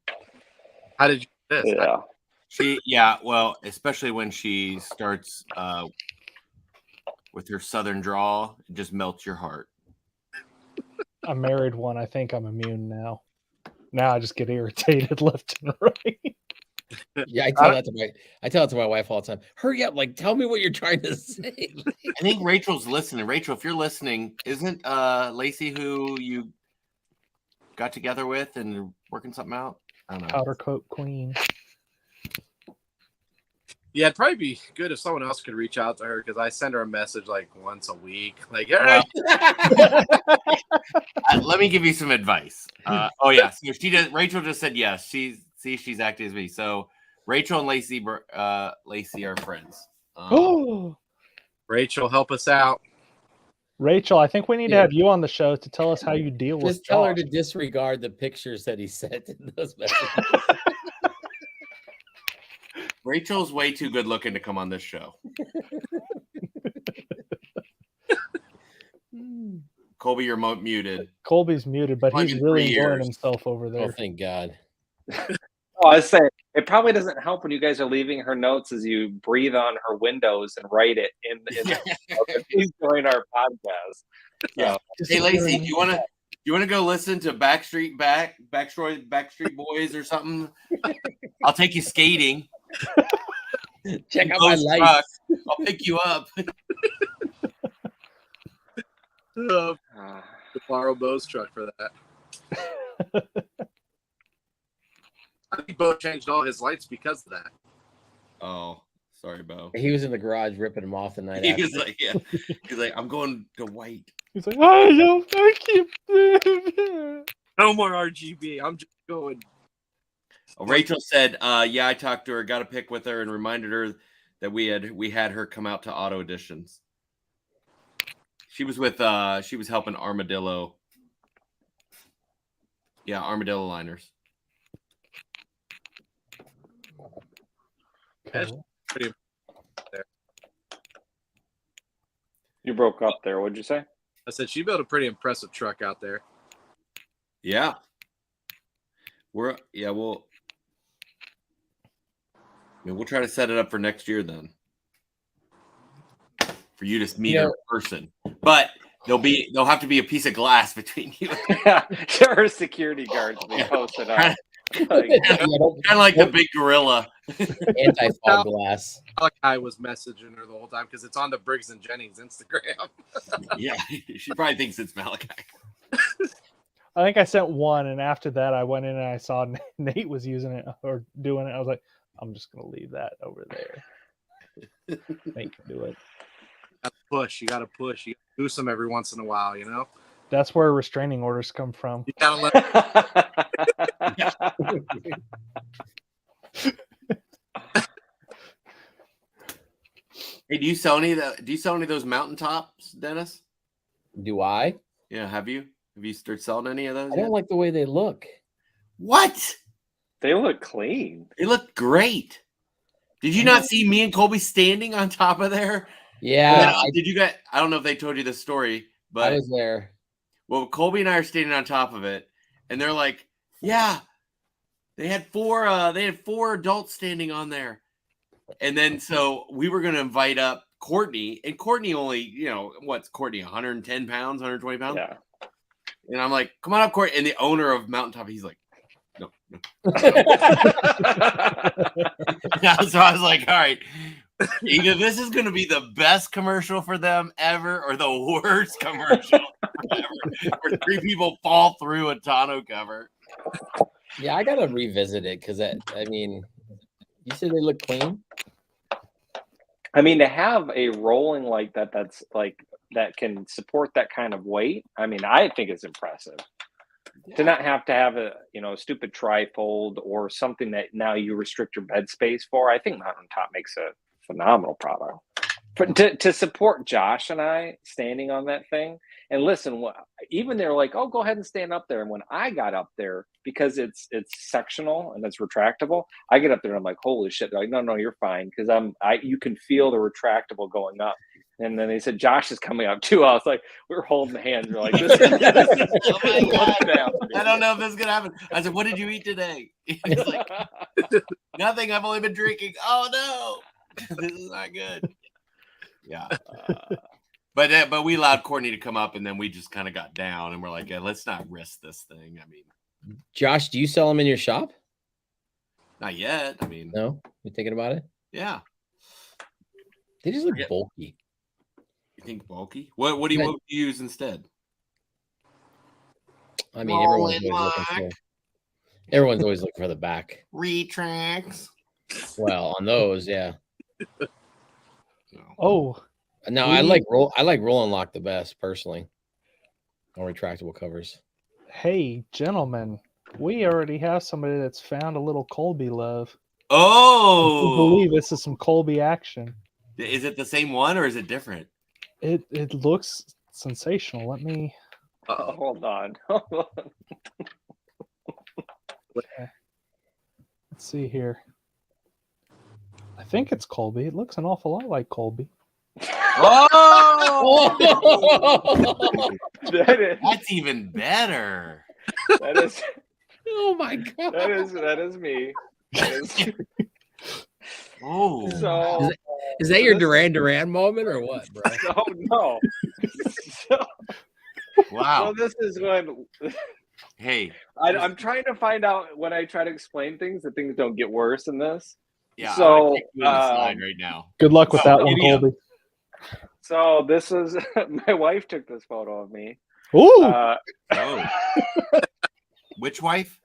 like, how did you do this? Yeah, Well, especially when she starts with her southern drawl, it just melts your heart. I married one. I think I'm immune now. Now I just get irritated left and right. Yeah, I tell that to my wife all the time. Hurry up, like tell me what you're trying to say. I think Rachel's listening. Rachel, if you're listening, isn't Lacey who you got together with and working something out? I don't know. Powder coat queen. Yeah, it'd probably be good if someone else could reach out to her because I send her a message like once a week. Like, hey. Let me give you some advice. Oh yeah, so she does. Rachel just said yes. She's acting as me. So Rachel and Lacey are friends. Rachel, help us out. Rachel, I think we need to have you on the show to tell us how you deal with Just tell her Josh. to disregard the pictures that he sent in those messages. Rachel's way too good looking to come on this show. Colby, you're muted. Colby's muted, but he's really enjoying himself over there. Oh, thank God. Oh, I was saying, it probably doesn't help when you guys are leaving her notes as you breathe on her windows and write it in Please join our podcast. Yeah. Hey, Lacey, do you want to go listen to Backstreet Boys or something? I'll take you skating. Check out my lights. I'll pick you up. To borrow Bo's truck for that. I think Bo changed all his lights because of that. Oh, sorry, Bo. He was in the garage ripping them off the night after. He's like, I'm going to white. He's like, I don't keep No more RGB. I'm just going. Rachel said, yeah, I talked to her, got a pic with her, and reminded her that we had her come out to Auto Editions. She was helping Armadillo. Yeah, Armadillo liners. That's pretty there. You broke up there. What'd you say? I said she built a pretty impressive truck out there. Yeah. We'll try to set it up for next year then. For you to meet her in person. But there'll have to be a piece of glass between you. Yeah, her security guards will be posted up. Kind of like the big gorilla. Anti-fog glass. I was messaging her the whole time because it's on the Briggs and Jennings Instagram. Yeah, she probably thinks it's Malachi. I think I sent one, and after that, I went in and I saw Nate was using it or doing it. I was like, I'm just gonna leave that over there. Nate can do it. You gotta push. You gotta boost them every once in a while, you know? That's where restraining orders come from. You gotta let Hey, do you sell any of those mountaintops, Dennis? Do I? Yeah, have you started selling any of those? I don't like the way they look. What? They look clean. They look great. Did you not see me and Colby standing on top of there? Yeah. Did you guys? I don't know if they told you this story, but I was there. Well, Colby and I are standing on top of it, and they're like, "Yeah, they had four adults standing on there." And then so we were going to invite up Courtney, and Courtney only, what's Courtney, 110 pounds, 120 pounds? Yeah. And I'm like, "Come on up, Courtney." And the owner of Mountaintop, he's like, "No." Yeah, so I was like, all right, either this is going to be the best commercial for them ever or the worst commercial ever, where 3 people fall through a tonneau cover. Yeah, I got to revisit it because, you said they look clean? I mean, to have a rolling like that, that's like, that can support that kind of weight. I mean, I think it's impressive. Yeah. To not have to have a stupid trifold or something that now you restrict your bed space for. I think Mountaintop makes a phenomenal product. But to support Josh and I standing on that thing, and listen, even they're like, "Oh, go ahead and stand up there." And when I got up there, because it's sectional and it's retractable, I get up there and I'm like, "Holy shit!" They're like, "No, you're fine," because you can feel the retractable going up. And then they said, "Josh is coming up too." I was like, we were holding hands. We're like, this is oh my God. I don't know if this is going to happen. I said, "What did you eat today?" He's like, "Nothing. I've only been drinking." Oh, no. This is not good. Yeah. But we allowed Courtney to come up, and then we just kind of got down, and we're like, let's not risk this thing. I mean. Josh, do you sell them in your shop? Not yet. I mean, No, you thinking about it? yeah. They just look bulky. You think bulky? What do you use instead? I mean, everyone's always looking for the back retracts. Well, on those, yeah. Oh, no, I like roll and lock the best personally. On retractable covers. Hey, gentlemen, we already have somebody that's found a little Colby love. Oh, I believe this is some Colby action. Is it the same one or is it different? It looks sensational. Let me. Hold on. Okay. Let's see here. I think it's Colby. It looks an awful lot like Colby. Oh, that's even better. That is. Oh my god. That is me. Oh. So is that your Duran moment or what, bro? No. Wow. So this is when. Hey, I'm trying to find out when I try to explain things that things don't get worse in this. Yeah. So right now. Good luck with that one, Colby. So this is my wife took this photo of me. Ooh. Which wife?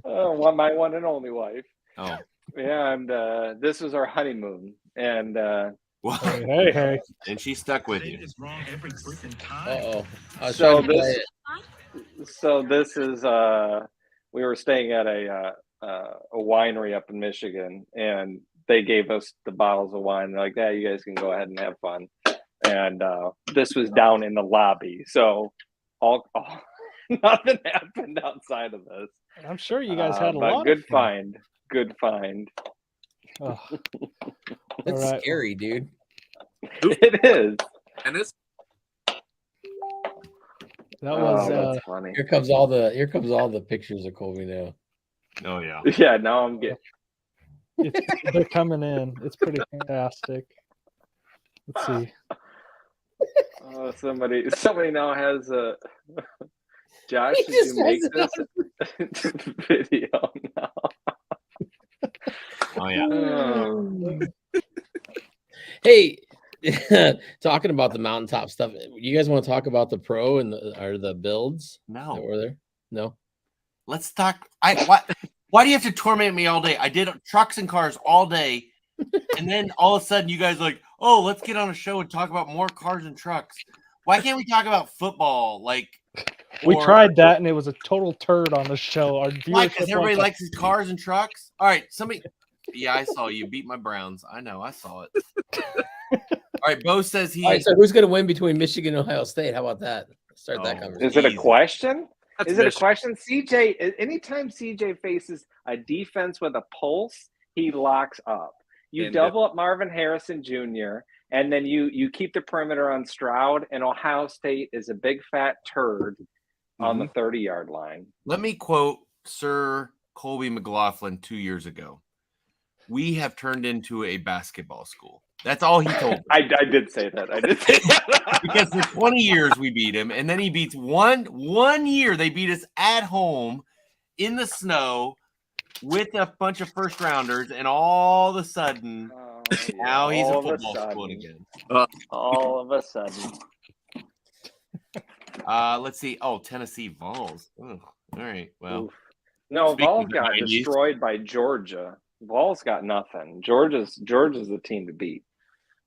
My one and only wife. Oh. And this was our honeymoon. And hey. And she stuck with you. Uh-oh. So this is we were staying at a winery up in Michigan, and they gave us the bottles of wine. They're like, "Yeah, you guys can go ahead and have fun." And this was down in the lobby, so all nothing happened outside of this. I'm sure you guys had a but lot. Good find. Oh. That's scary, dude. It is. And it's that was that's funny. Here comes all the pictures of Colby now. Oh yeah. Yeah, now I'm getting. They're coming in. It's pretty fantastic. Let's see. Somebody now has a. Josh, He did just you make has this video now? Oh yeah. Hey, talking about the mountaintop stuff, you guys want to talk about the pro and the builds? No. That were there? No. Let's talk. Why do you have to torment me all day? I did trucks and cars all day, and then all of a sudden you guys are like, oh, let's get on a show and talk about more cars and trucks. Why can't we talk about football? We tried that and it was a total turd on the show. Our why? Because everybody likes his cars and trucks. All right, somebody. Yeah, I saw you beat my Browns. I know, I saw it. All right, Bo says he. All right, so who's going to win between Michigan and Ohio State? How about that? Start that conversation. Is it a question? That's Is it a question? CJ, anytime CJ faces a defense with a pulse, he locks up. You double up Marvin Harrison Jr., and then you keep the perimeter on Stroud, and Ohio State is a big fat turd on the 30-yard line. Let me quote Sir Colby McLaughlin 2 years ago. We have turned into a basketball school. That's all he told me. I did say that. Because for 20 years we beat him, and then he beats one year. They beat us at home in the snow with a bunch of first rounders, and all of a sudden, now he's a football school again. All of a sudden. Let's see. Oh, Tennessee Vols. Ugh. All right. Well, no, Vols got destroyed by Georgia. Vols got nothing. Georgia's the team to beat.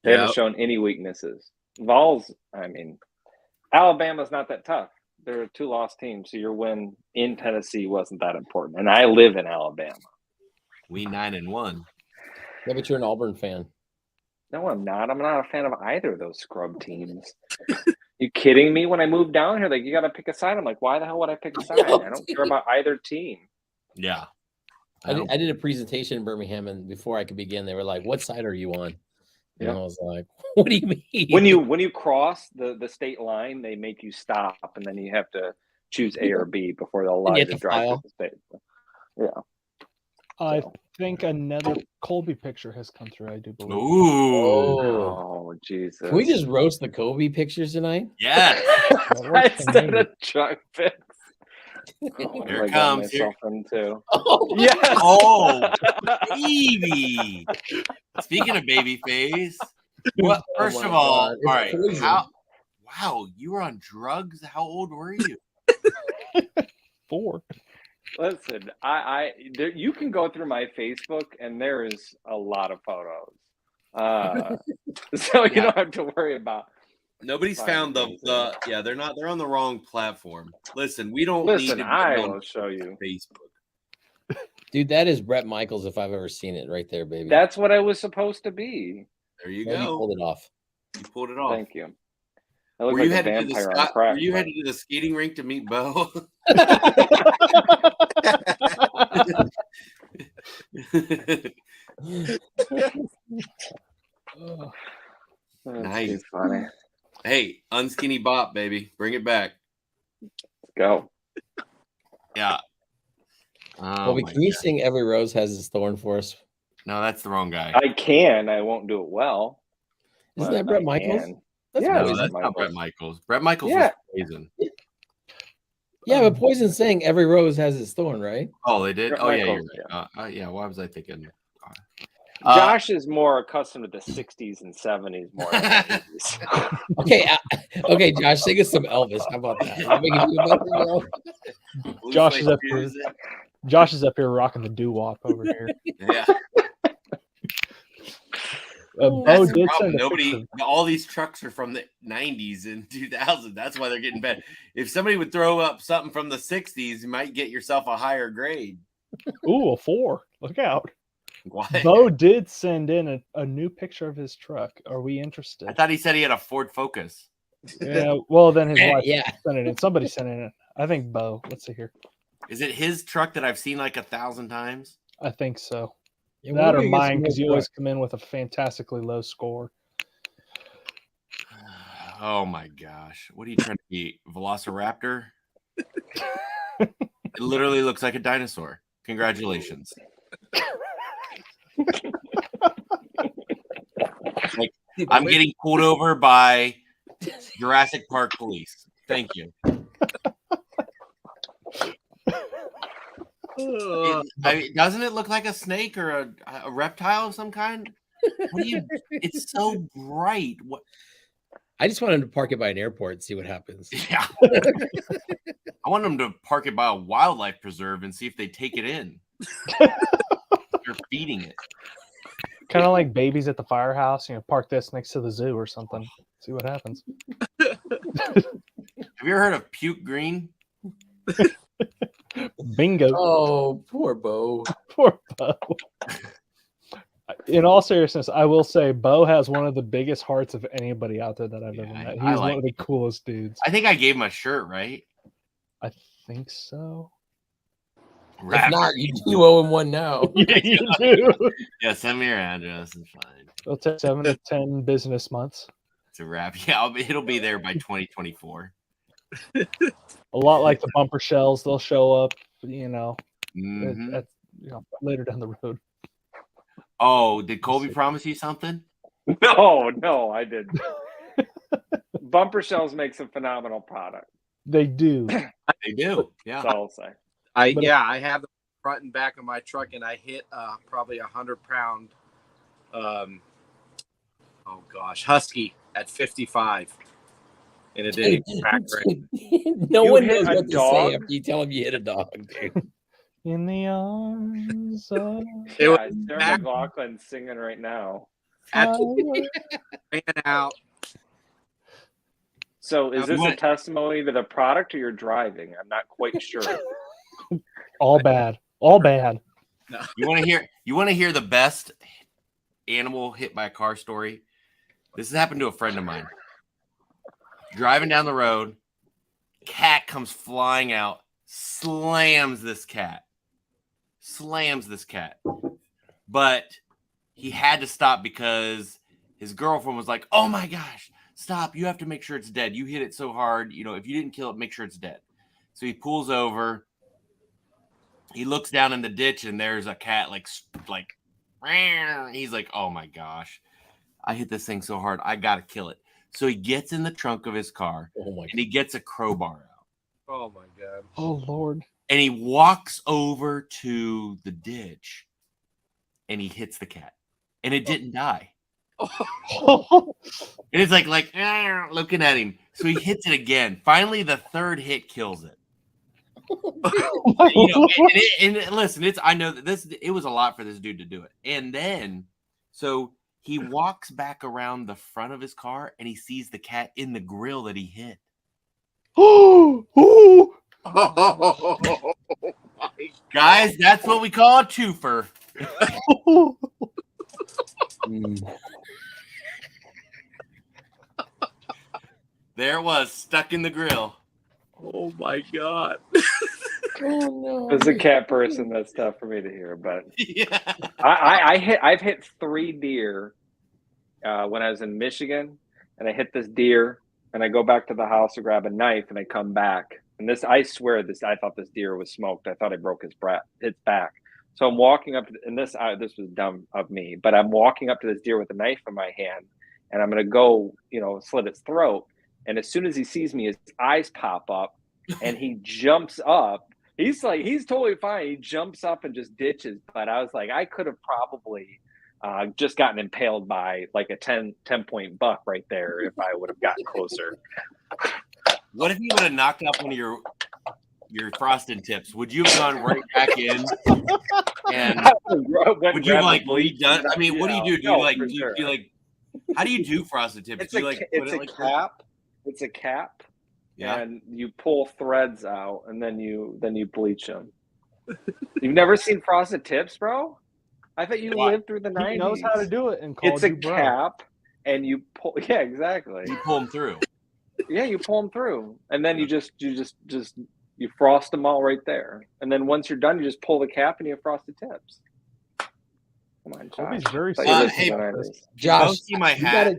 They haven't shown any weaknesses. Vols, I mean, Alabama's not that tough. They're a 2-loss team, so your win in Tennessee wasn't that important. And I live in Alabama. We 9-1. Yeah, but you're an Auburn fan. No, I'm not. I'm not a fan of either of those scrub teams. You kidding me? When I moved down here, you got to pick a side. I'm like, why the hell would I pick a side? I don't care about either team. Yeah. I did a presentation in Birmingham, and before I could begin, they were like, "What side are you on?" And I was like, "What do you mean?" When you cross the state line, they make you stop, and then you have to choose A or B before they'll allow you to drive to the state. Yeah. I think another Colby picture has come through. I do believe. Ooh. Oh, Jesus! Can we just roast the Kobe pictures tonight? Yeah. Instead of truck pics. Oh, Here it I got comes. myself into. Oh, Yes. Oh, baby. Speaking of baby face, what? Oh First my of all, God, it's all right. poison. Wow, you were on drugs. How old were you? 4. Listen, you can go through my Facebook and there is a lot of photos. So you Yeah. don't have to worry about. Nobody's finding found things there. yeah, they're on the wrong platform. Listen, we don't Listen, need to I be on will show you. Facebook. Dude, that is Brett Michaels if I've ever seen it right there, baby. That's what I was supposed to be. There you Well, you go. pulled it off. You pulled it off. Thank you. I look Were like you a headed to the vampire on crack. Were you but- headed to the skating rink to meet Bo? Oh, That's Nice. too funny. Hey, unskinny bop, baby. Bring it back. Go. Yeah. Oh, Well, my can you God. sing Every Rose Has Its Thorn for us? No, that's the wrong guy. I can. I won't do it well. Isn't but that Brett I Michaels? can. That's Yeah, No, Poison. that's not Brett Michaels. Brett Michaels Yeah. was Poison. Yeah, but Poison sang Every Rose Has Its Thorn, right? Oh, they did? Brett Oh, yeah, you're Michaels, right. Yeah, why was I thinking? Josh is more accustomed to the 60s and 70s more than the 80s. Okay, okay, Josh, sing us some Elvis. How about that? Does that make you feel better, bro? Josh is up here. Josh is up here rocking the doo-wop over here. Yeah. Bo That's the did problem. send a picture. All these trucks are from the 90s and 2000. That's why they're getting bad. If somebody would throw up something from the 60s, you might get yourself a higher grade. Ooh, a 4. Look out. Why? Bo did send in a new picture of his truck. Are we interested? I thought he said he had a Ford Focus. Yeah, well, then his wife Yeah. sent it in. Somebody sent it in. I think Bo. Let's see here. Is it his truck that I've seen like 1,000 times? I think so. Yeah, That we're or gonna get some mine, because more you always truck. come in with a fantastically low score. Oh my gosh. What are you trying to be? Velociraptor? It literally looks like a dinosaur. Congratulations. Like, I'm getting pulled over by Jurassic Park police. Thank you. Doesn't it look like a snake or a reptile of some kind? What do you? It's so bright. What? I just want him to park it by an airport and see what happens. Yeah. I want them to park it by a wildlife preserve and see if they take it in. They're feeding it. Kind of like babies at the firehouse. Park this next to the zoo or something. See what happens. Have you ever heard of puke green? Bingo. Oh, poor Bo. Poor Bo. In all seriousness, I will say Bo has one of the biggest hearts of anybody out there that I've ever met. He's one of the coolest dudes. I think I gave him a shirt, right? I think so. If not, you owe him one now. Yeah, you do. Yeah, send me your address. It's fine. It'll take 7 to 10 business months. It's a wrap. Yeah, it'll be there by 2024. A lot like the bumper shells, they'll show up, Mhm. at later down the road. Oh, did Colby promise you something? No, I didn't. Bumper shells makes a phenomenal product. They do. They do. Yeah. That's all I'll say. I have the front and back of my truck, and I hit probably 100-pound, husky at 55, and it didn't even crack right. No You one hit knows a what to dog? say after you tell him you hit a dog, dude. In the arms of It was Yeah, Sarah back- McLaughlin singing right now. fire. ran out. So is this a What? testimony to the product or you're driving? I'm not quite sure. All bad. All bad. You want to hear the best animal hit by a car story? This has happened to a friend of mine. Driving down the road, cat comes flying out, slams this cat. But he had to stop because his girlfriend was like, "Oh my gosh, stop. You have to make sure it's dead. You hit it so hard. If you didn't kill it, make sure it's dead." So he pulls over. He looks down in the ditch and there's a cat like he's like, "Oh my gosh, I hit this thing so hard. I got to kill it." So he gets in the trunk of his car Oh my and he gets a crowbar out. Oh my god! Oh Lord. And he walks over to the ditch and he hits the cat. And it didn't die. And it's like looking at him. So he hits it again. Finally, the third hit kills it. And listen, I know that it was a lot for this dude to do it. And then, so he walks back around the front of his car and he sees the cat in the grill that he hit. Guys, that's what we call a twofer. There it was, stuck in the grill. Oh my God. Oh no! As a cat person, that's tough for me to hear. But Yeah. I've hit 3 deer when I was in Michigan, and I hit this deer, and I go back to the house to grab a knife, and I come back, and I swear I thought this deer was smoked. I thought I broke its back. So I'm walking up, and this was dumb of me, but I'm walking up to this deer with a knife in my hand, and I'm gonna go, slit its throat. And as soon as he sees me, his eyes pop up, and he jumps up. He's totally fine. He jumps up and just ditches. But I was like, I could have probably just gotten impaled by like a 10-point buck right there if I would have gotten closer. What if you would have knocked off one of your frosted tips? Would you have gone right back in? And would you have bleed done? I mean, what do you do? Do you how do you do frosted tips? It's a cap. It's a cap. Yeah. And you pull threads out, and then you bleach them. You've never seen frosted tips, bro? I thought you lived through the 90s. He knows how to do it, and it's a cap, and you pull. Yeah, exactly. You pull them through. Yeah, you pull them through, and then you frost them all right there. And then once you're done, you just pull the cap, and you have frosted tips. Come on, Josh. Colby's very hey, Josh, see my hat.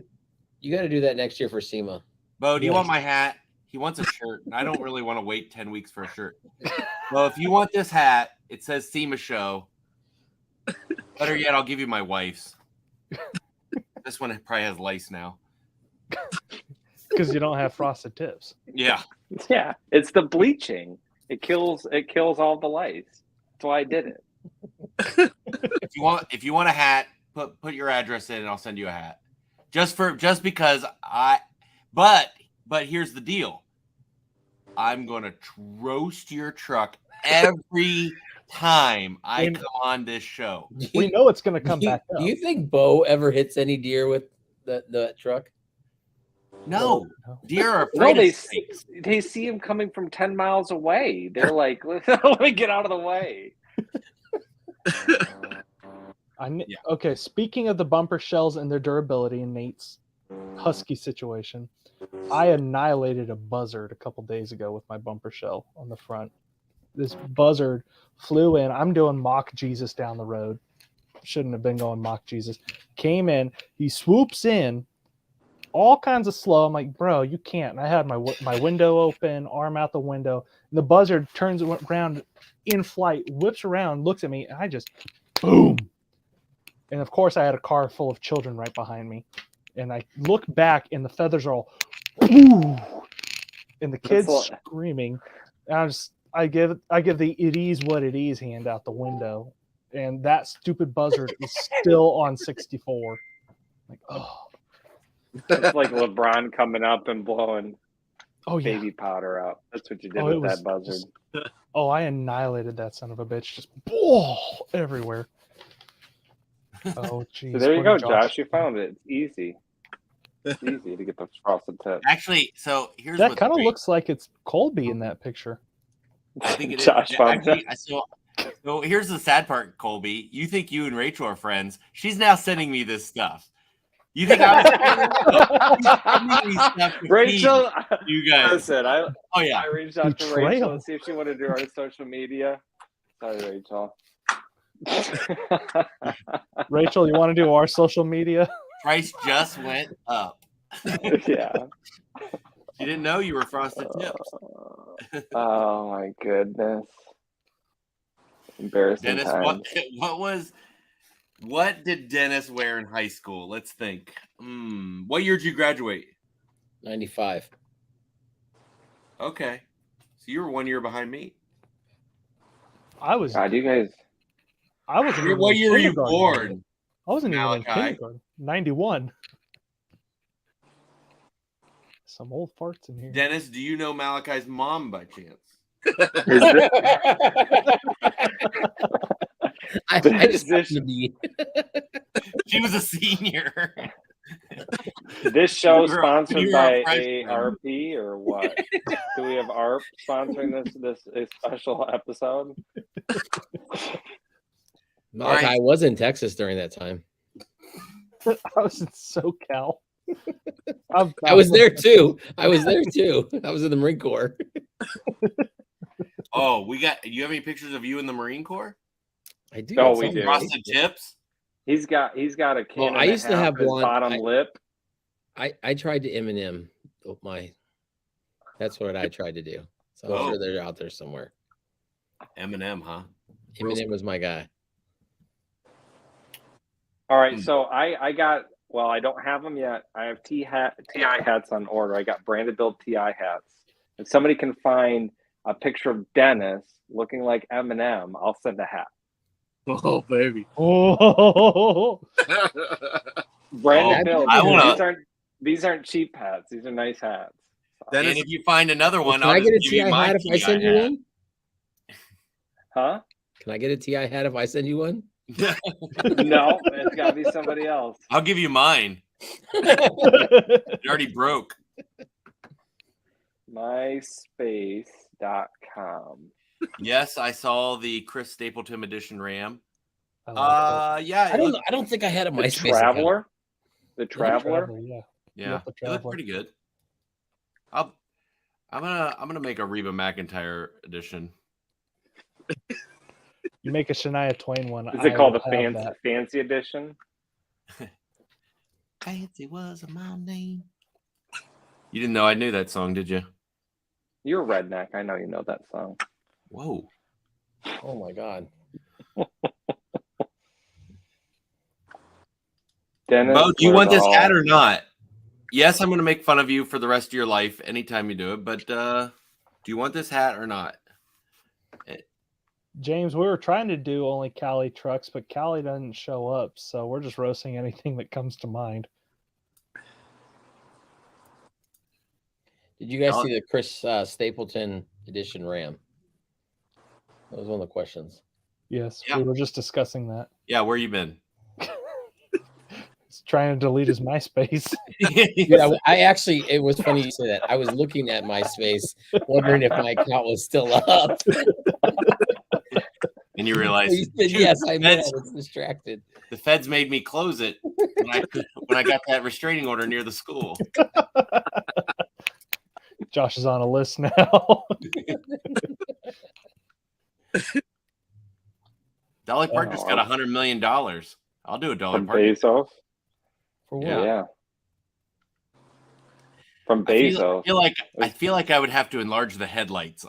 You got to do that next year for SEMA. Bo, do you want my hat? He wants a shirt, and I don't really want to wait 10 weeks for a shirt. Well, if you want this hat, it says SEMA Show. Better yet, I'll give you my wife's. This one probably has lice now. Because you don't have frosted tips. Yeah. Yeah, it's the bleaching. It kills all the lice. That's why I did it. If you want a hat, put your address in, and I'll send you a hat. Just because But here's the deal. I'm going to roast your truck every time I come on this show. We know it's going to come back up. Do you think Bo ever hits any deer with the truck? No. Deer are afraid of snakes. They see him coming from 10 miles away. They're like, let me get out of the way. Okay, speaking of the bumper shells and their durability in Nate's Husky situation, I annihilated a buzzard a couple days ago with my bumper shell on the front. This buzzard flew in. I'm doing mock Jesus down the road. Shouldn't have been going mock Jesus. Came in. He swoops in, all kinds of slow. I'm like, bro, you can't. And I had my window open, arm out the window. And the buzzard turns around in flight, whips around, looks at me, and I just boom. And of course, I had a car full of children right behind me. And I look back, and the feathers are all, ooh, and the kids screaming. And I give the "it is what it is" hand out the window, and that stupid buzzard is still on 64. Like, oh, it's like LeBron coming up and blowing baby powder out. That's what you did with that buzzard. I annihilated that son of a bitch, just everywhere. Oh, geez. So there you go, Josh. You found it. It's easy. It's easy to get those frosted tips. Actually, so here's that kind of looks like it's Colby in that picture. I think it Josh is. Actually, so here's the sad part, Colby. You think you and Rachel are friends? She's now sending me this stuff. You think I was Rachel? You guys. Listen, I reached out to Rachel to see if she wanted to do our social media. Sorry, Rachel. Rachel, you want to do our social media? Price just went up. Yeah. You didn't know you were frosted tips. Oh my goodness. Embarrassing. Dennis, what did Dennis wear in high school? Let's think. What year did you graduate? 95. Okay. So you were 1 year behind me. I was. God, you guys. I wasn't even What in year were you kindergarten. born? I wasn't even in Malachi? kindergarten. 91. Some old farts in here. Dennis, do you know Malachi's mom by chance? I just happen to be. She was a senior. This show You were a sponsored by freshman. ARP or what? Do we have ARP sponsoring this special episode? Malachi, Right. I was in Texas during that time. I was in SoCal. I was there too. I was there too. I was in the Marine Corps. Oh, do you have any pictures of you in the Marine Corps? I do. Oh, we do. Frosted tips? He's got a can. I used to have his one. bottom lip. I tried to Eminem my. That's what I tried to do. So I'm sure they're out there somewhere. Eminem, huh? Eminem was my guy. All right, so I got. Well, I don't have them yet. I have TI hats on order. I got branded build TI hats. If somebody can find a picture of Dennis looking like Eminem, I'll send a hat. Oh, baby. Oh, Branded build. I These aren't cheap hats. These are nice hats. And if you find another one, Can I'll I get a just give TI you my hat if I send you hat. one? Huh? Can I get a TI hat if I send you one? No, it's got to be somebody else. I'll give you mine. It already broke. MySpace.com. Yes, I saw the Chris Stapleton edition RAM. I Yeah. I don't think I had a The MySpace Traveler. account. The Traveler. Yeah. Yeah, the it looked Traveler. pretty good. I'm gonna make a Reba McEntire edition. You make a Shania Twain one. Is it called the will have that. fancy edition? Fancy was my name. You didn't know I knew that song, did you? You're a redneck. I know you know that song. Whoa. Oh my god. Dennis, Bo, do you want this Lerdahl. hat or not? Yes, I'm going to make fun of you for the rest of your life anytime you do it, but do you want this hat or not? James, we were trying to do only Cali trucks, but Cali doesn't show up, so we're just roasting anything that comes to mind. Did you guys see the Chris Stapleton edition RAM? That was one of the questions. Yes, Yeah. we were just discussing that. Yeah, where you been? He's trying to delete his MySpace. Yeah, I actually, it was funny you say that. I was looking at MySpace, wondering if my account was still up. And you realize, You said, yes, I meant I was distracted. The feds made me close it when I got that restraining order near the school. Josh is on a list now. Dolly Parton's got $100 million. I'll do a Dolly From Parton. Bezos. For what? Yeah. From Bezos. I feel like I would have to enlarge the headlights.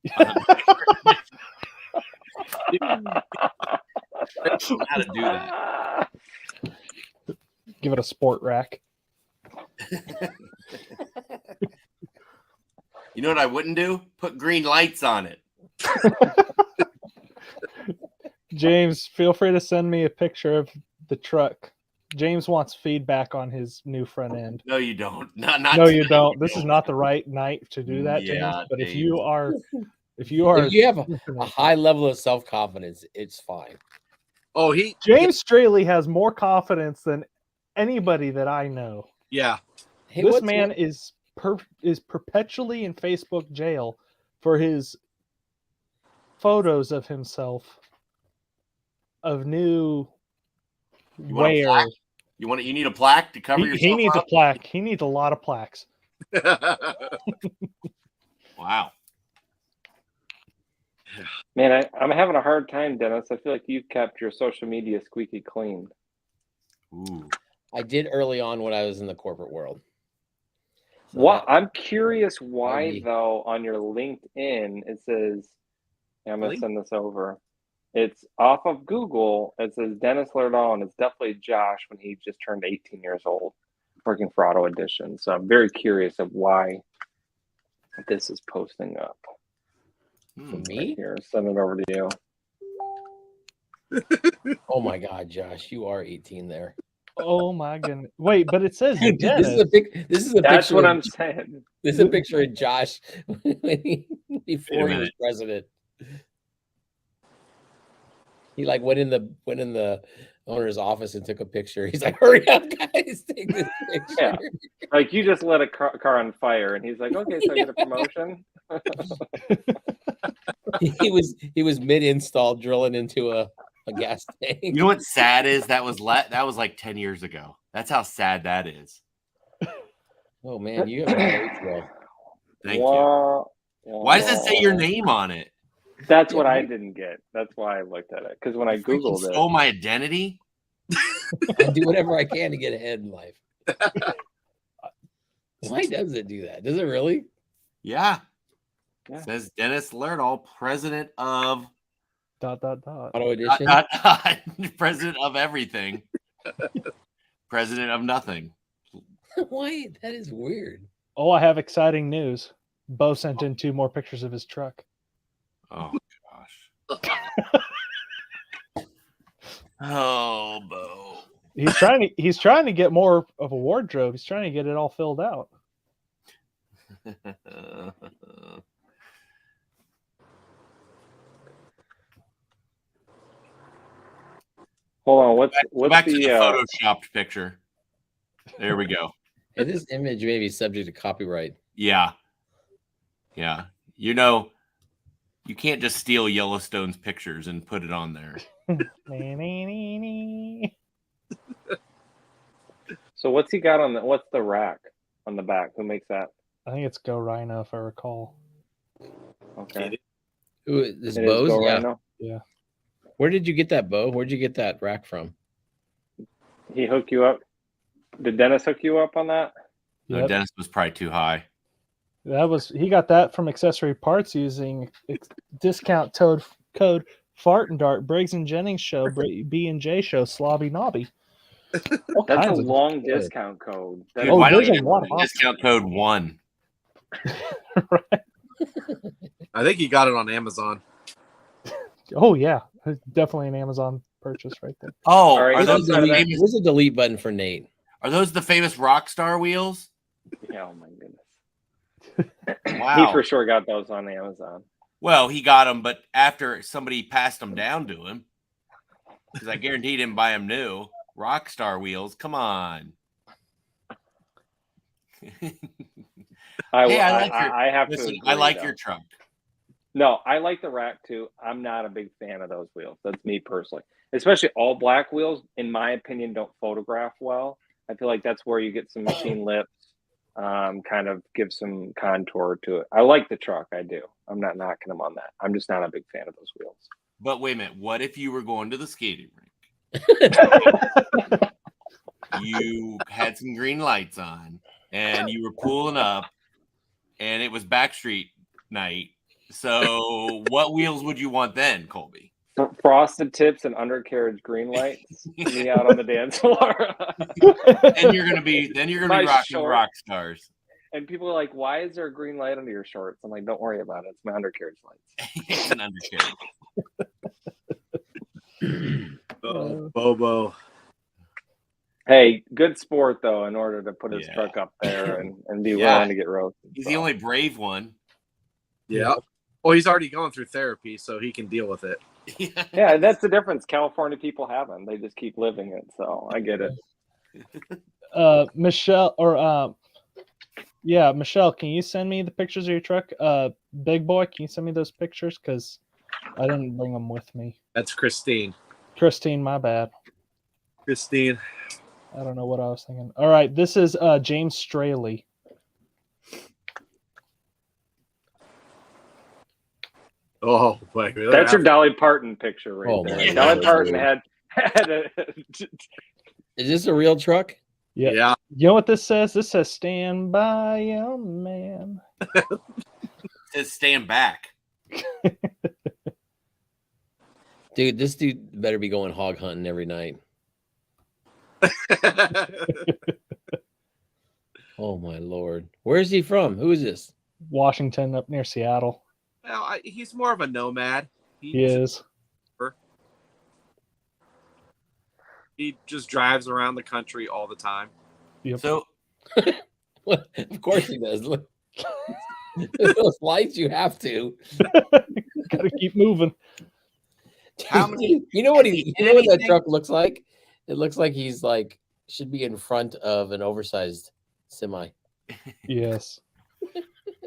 How to do that? Give it a sport rack. You know what I wouldn't do? Put green lights on it. James, feel free to send me a picture of the truck. James wants feedback on his new front end. No, you don't. No, you don't. This is not the right night to do that, James. Yeah, but James. if you If you have a high level of self-confidence, it's fine. Oh, James Straley has more confidence than anybody that I know. Yeah. Hey, This man is perpetually in Facebook jail for his photos of himself of new wear. You need a plaque to cover yourself. He needs up? a plaque. He needs a lot of plaques. Wow. Man, I'm having a hard time, Dennis. I feel like you've kept your social media squeaky clean. Ooh. I did early on when I was in the corporate world. So I'm curious why, though, on your LinkedIn, it says, I'm going to send this over. It's off of Google. It says Dennis Lerdahl, and it's definitely Josh when he just turned 18 years old, working for Auto Edition. So I'm very curious of why this is posting up. For Right me? here, send it over to you. Oh my God, Josh, you are 18 there. Oh my goodness! Wait, but it says Dude, Dennis. this is a That's picture. what of, I'm saying. This is a picture of Josh before he was minute. president. He like went in the owner's office and took a picture. He's like, "Hurry up, guys, take this picture." Yeah. Like you just lit a car on fire, and he's like, "Okay, so I get a promotion." He was mid install drilling into a gas tank. You know what's sad is that was like 10 years ago. That's how sad that is. Oh man, you have my age though. Thank you. Why does it say your name on it? That's what I didn't get. That's why I looked at it. Because when I You freaking Googled stole it, my identity. I do whatever I can to get ahead in life. Why does it do that? Does it really? Yeah. Yeah. It says Dennis Lerdahl, president of Auto edition. president of everything. President of nothing. Why? That is weird. Oh, I have exciting news. Bo sent in 2 more pictures of his truck. Oh gosh. Oh, Bo. He's trying to get more of a wardrobe. He's trying to get it all filled out. hold on. What's Back the to the photoshopped picture. There we go. And this image may be subject to copyright. Yeah. Yeah. You know, you can't just steal Yellowstone's pictures and put it on there. So what's he got on the? What's the rack on the back? Who makes that? I think it's Go Rhino, if I recall. Okay. Ooh, this It is Bose? Go Yeah. Rhino? Yeah. Where did you get that, Bo? Where'd you get that rack from? He hooked you up? Did Dennis hook you up on that? No, Yep. Dennis was probably too high. He got that from Accessory Parts using discount code Fart and Dart, Briggs and Jennings show, B&J show, Slobby Nobby. All That's a kinds of long discount code. Dude, Oh, why don't there's you a get lot of discount code 1? right? I think he got it on Amazon. Oh yeah, definitely an Amazon purchase right there. Oh, All right, are let's those go to the that. famous, Where's the delete button for Nate? are those the famous Rockstar wheels? Yeah, oh my goodness. Wow. He for sure got those on Amazon. Well, he got them, but after somebody passed them down to him, because I guarantee he didn't buy them new. Rockstar wheels, come on. I have Listen, to. I Agree, like though. your truck. No, I like the rack too. I'm not a big fan of those wheels. That's me personally. Especially all black wheels, in my opinion, don't photograph well. I feel like that's where you get some machine lips, kind of give some contour to it. I like the truck. I do. I'm not knocking them on that. I'm just not a big fan of those wheels. But wait a minute. What if you were going to the skating rink? You had some green lights on and you were pulling up and it was Backstreet night. So what wheels would you want then, Colby? Frosted tips and undercarriage green lights. Me out on the dance floor. And you're gonna be My rocking short. rock stars. And people are like, "Why is there a green light under your shorts?" I'm like, "Don't worry about it. It's my undercarriage lights." It's an undercarriage. Bobo. Hey, good sport though. In order to put his Yeah. truck up there and be Yeah. willing to get roasted. He's the only brave one. Yeah. Well, he's already going through therapy, so he can deal with it. Yeah, that's the difference. California people haven't. They just keep living it. So I get it. Michelle Michelle, can you send me the pictures of your truck? Big boy, can you send me those pictures? Because I didn't bring them with me. That's Christine. Christine, my bad. Christine. I don't know what I was thinking. All right, this is James Straley. Oh, boy. That's your Dolly Parton picture right Oh, there. my Dolly God. Parton had a Is this a real truck? Yeah. You know what this says? This says "Stand by your man." It says stand back. Dude, this dude better be going hog hunting every night. Oh my Lord. Where is he from? Who is this? Washington, up near Seattle. Well, he's more of a nomad. He is. He just drives around the country all the time. Yep. So, Well, of course he does. Look, those lights, you have to. Gotta keep moving. how many? You know what that truck looks like? It looks like he's like should be in front of an oversized semi. Yes.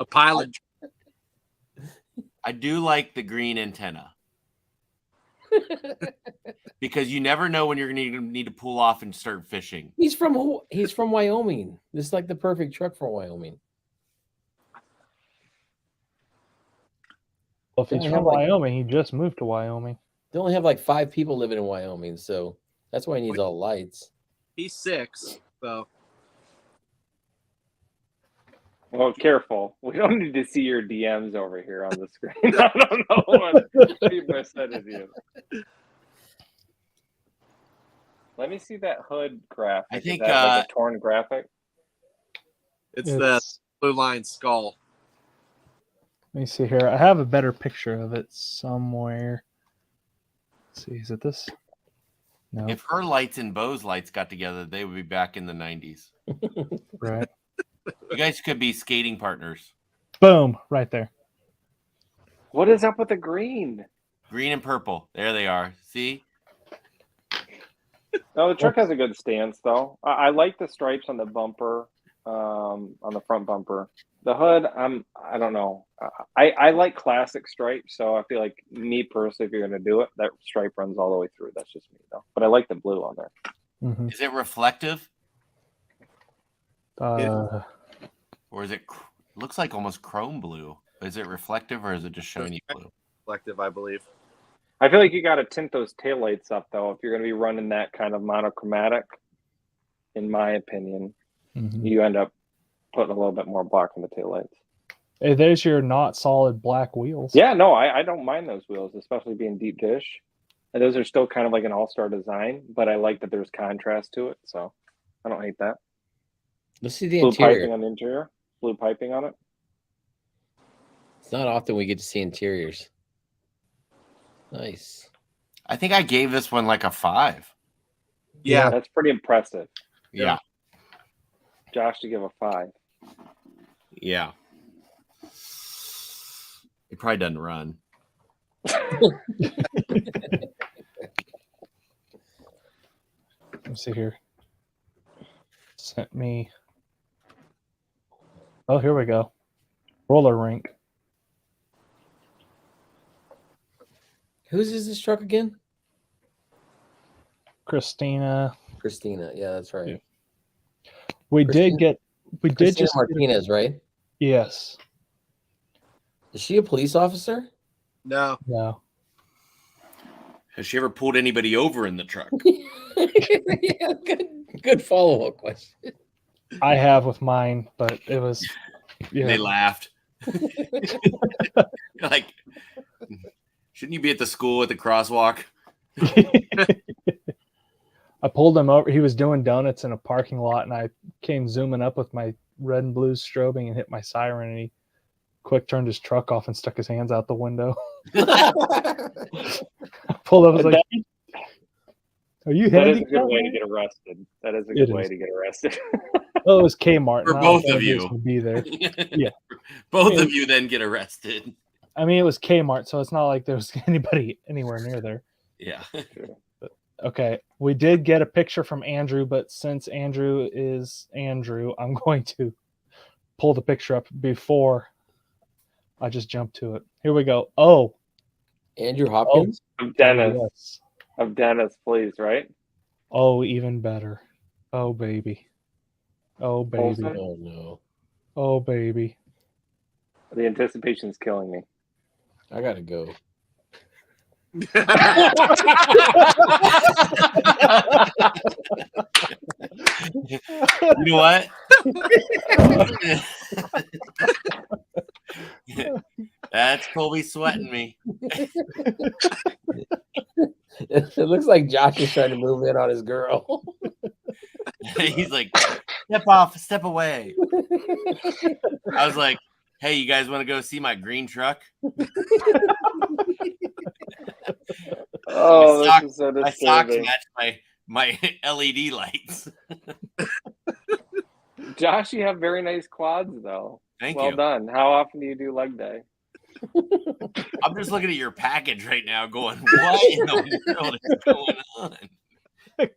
A pilot. I do like the green antenna because you never know when you're going to need to pull off and start fishing. He's from Wyoming. This is like the perfect truck for Wyoming. Well, if he's from Wyoming, he just moved to Wyoming. They only have like 5 people living in Wyoming, so that's why he needs all the lights. He's 6, so. Well, careful. We don't need to see your DMs over here on the screen. I don't know what people are said of you. Let me see that hood graphic. I think is that like a torn graphic. It's the blue line skull. Let me see here. I have a better picture of it somewhere. Let's see, is it this? No. If her lights and Bo's lights got together, they would be back in the 90s. Right. You guys could be skating partners. Boom, right there. What is up with the green? Green and purple. There they are. See? No, the truck has a good stance, though. I like the stripes on the bumper, on the front bumper. The hood, I don't know. I like classic stripes, so I feel like me personally, if you're going to do it, that stripe runs all the way through. That's just me, though. But I like the blue on there. Mm-hmm. Is it reflective? Or is it looks like almost chrome blue? Is it reflective or is it just shiny blue? Reflective, I believe. I feel like you got to tint those taillights up, though, if you're going to be running that kind of monochromatic. In my opinion, you end up putting a little bit more black on the taillights. Hey, there's your not solid black wheels. Yeah, no, I don't mind those wheels, especially being deep dish. And those are still kind of like an all-star design, but I like that there's contrast to it, so I don't hate that. Let's see the blue interior. piping on the interior. Blue piping on it. It's not often we get to see interiors. Nice. I think I gave this one like a 5. Yeah, that's pretty impressive. Yeah. Josh, to give a 5. Yeah. It probably doesn't run. Let's see here. Sent me. Oh, here we go. Roller rink. Whose is this truck again? Christina. Yeah, that's right. Yeah. We did just Martinez, right? Yes. Is she a police officer? No. Has she ever pulled anybody over in the truck? Yeah, good follow-up question. I have with mine, but it was They laughed. Like, shouldn't you be at the school at the crosswalk? I pulled him over. He was doing donuts in a parking lot, and I came zooming up with my red and blue strobing and hit my siren, and he quick turned his truck off and stuck his hands out the window. I pulled up, I was like, "Are you That is a handicapped?" good way to get arrested. That is a good way to get arrested. Oh, it was Kmart. For both of you. Be there. Yeah. Both of you then get arrested. I mean, it was Kmart, so it's not like there was anybody anywhere near there. Yeah. Okay, we did get a picture from Andrew, but since Andrew is Andrew, I'm going to pull the picture up before I just jump to it. Here we go. Oh, Andrew Hopkins? Of Dennis. Yes. Of Dennis, please, right? Oh, even better. Oh, baby. Oh, baby. Olsen? Oh, no. Oh, baby. The anticipation is killing me. I got to go. You know what? That's Colby sweating me. It looks like Josh is trying to move in on his girl. He's like, step off, step away. I was like, Hey, you guys want to go see my green truck? Oh, My this is so my socks disturbing. match my LED lights. Josh, you have very nice quads, though. Thank well you. done. How often do you do leg day? I'm just looking at your package right now going, what in the world is going on?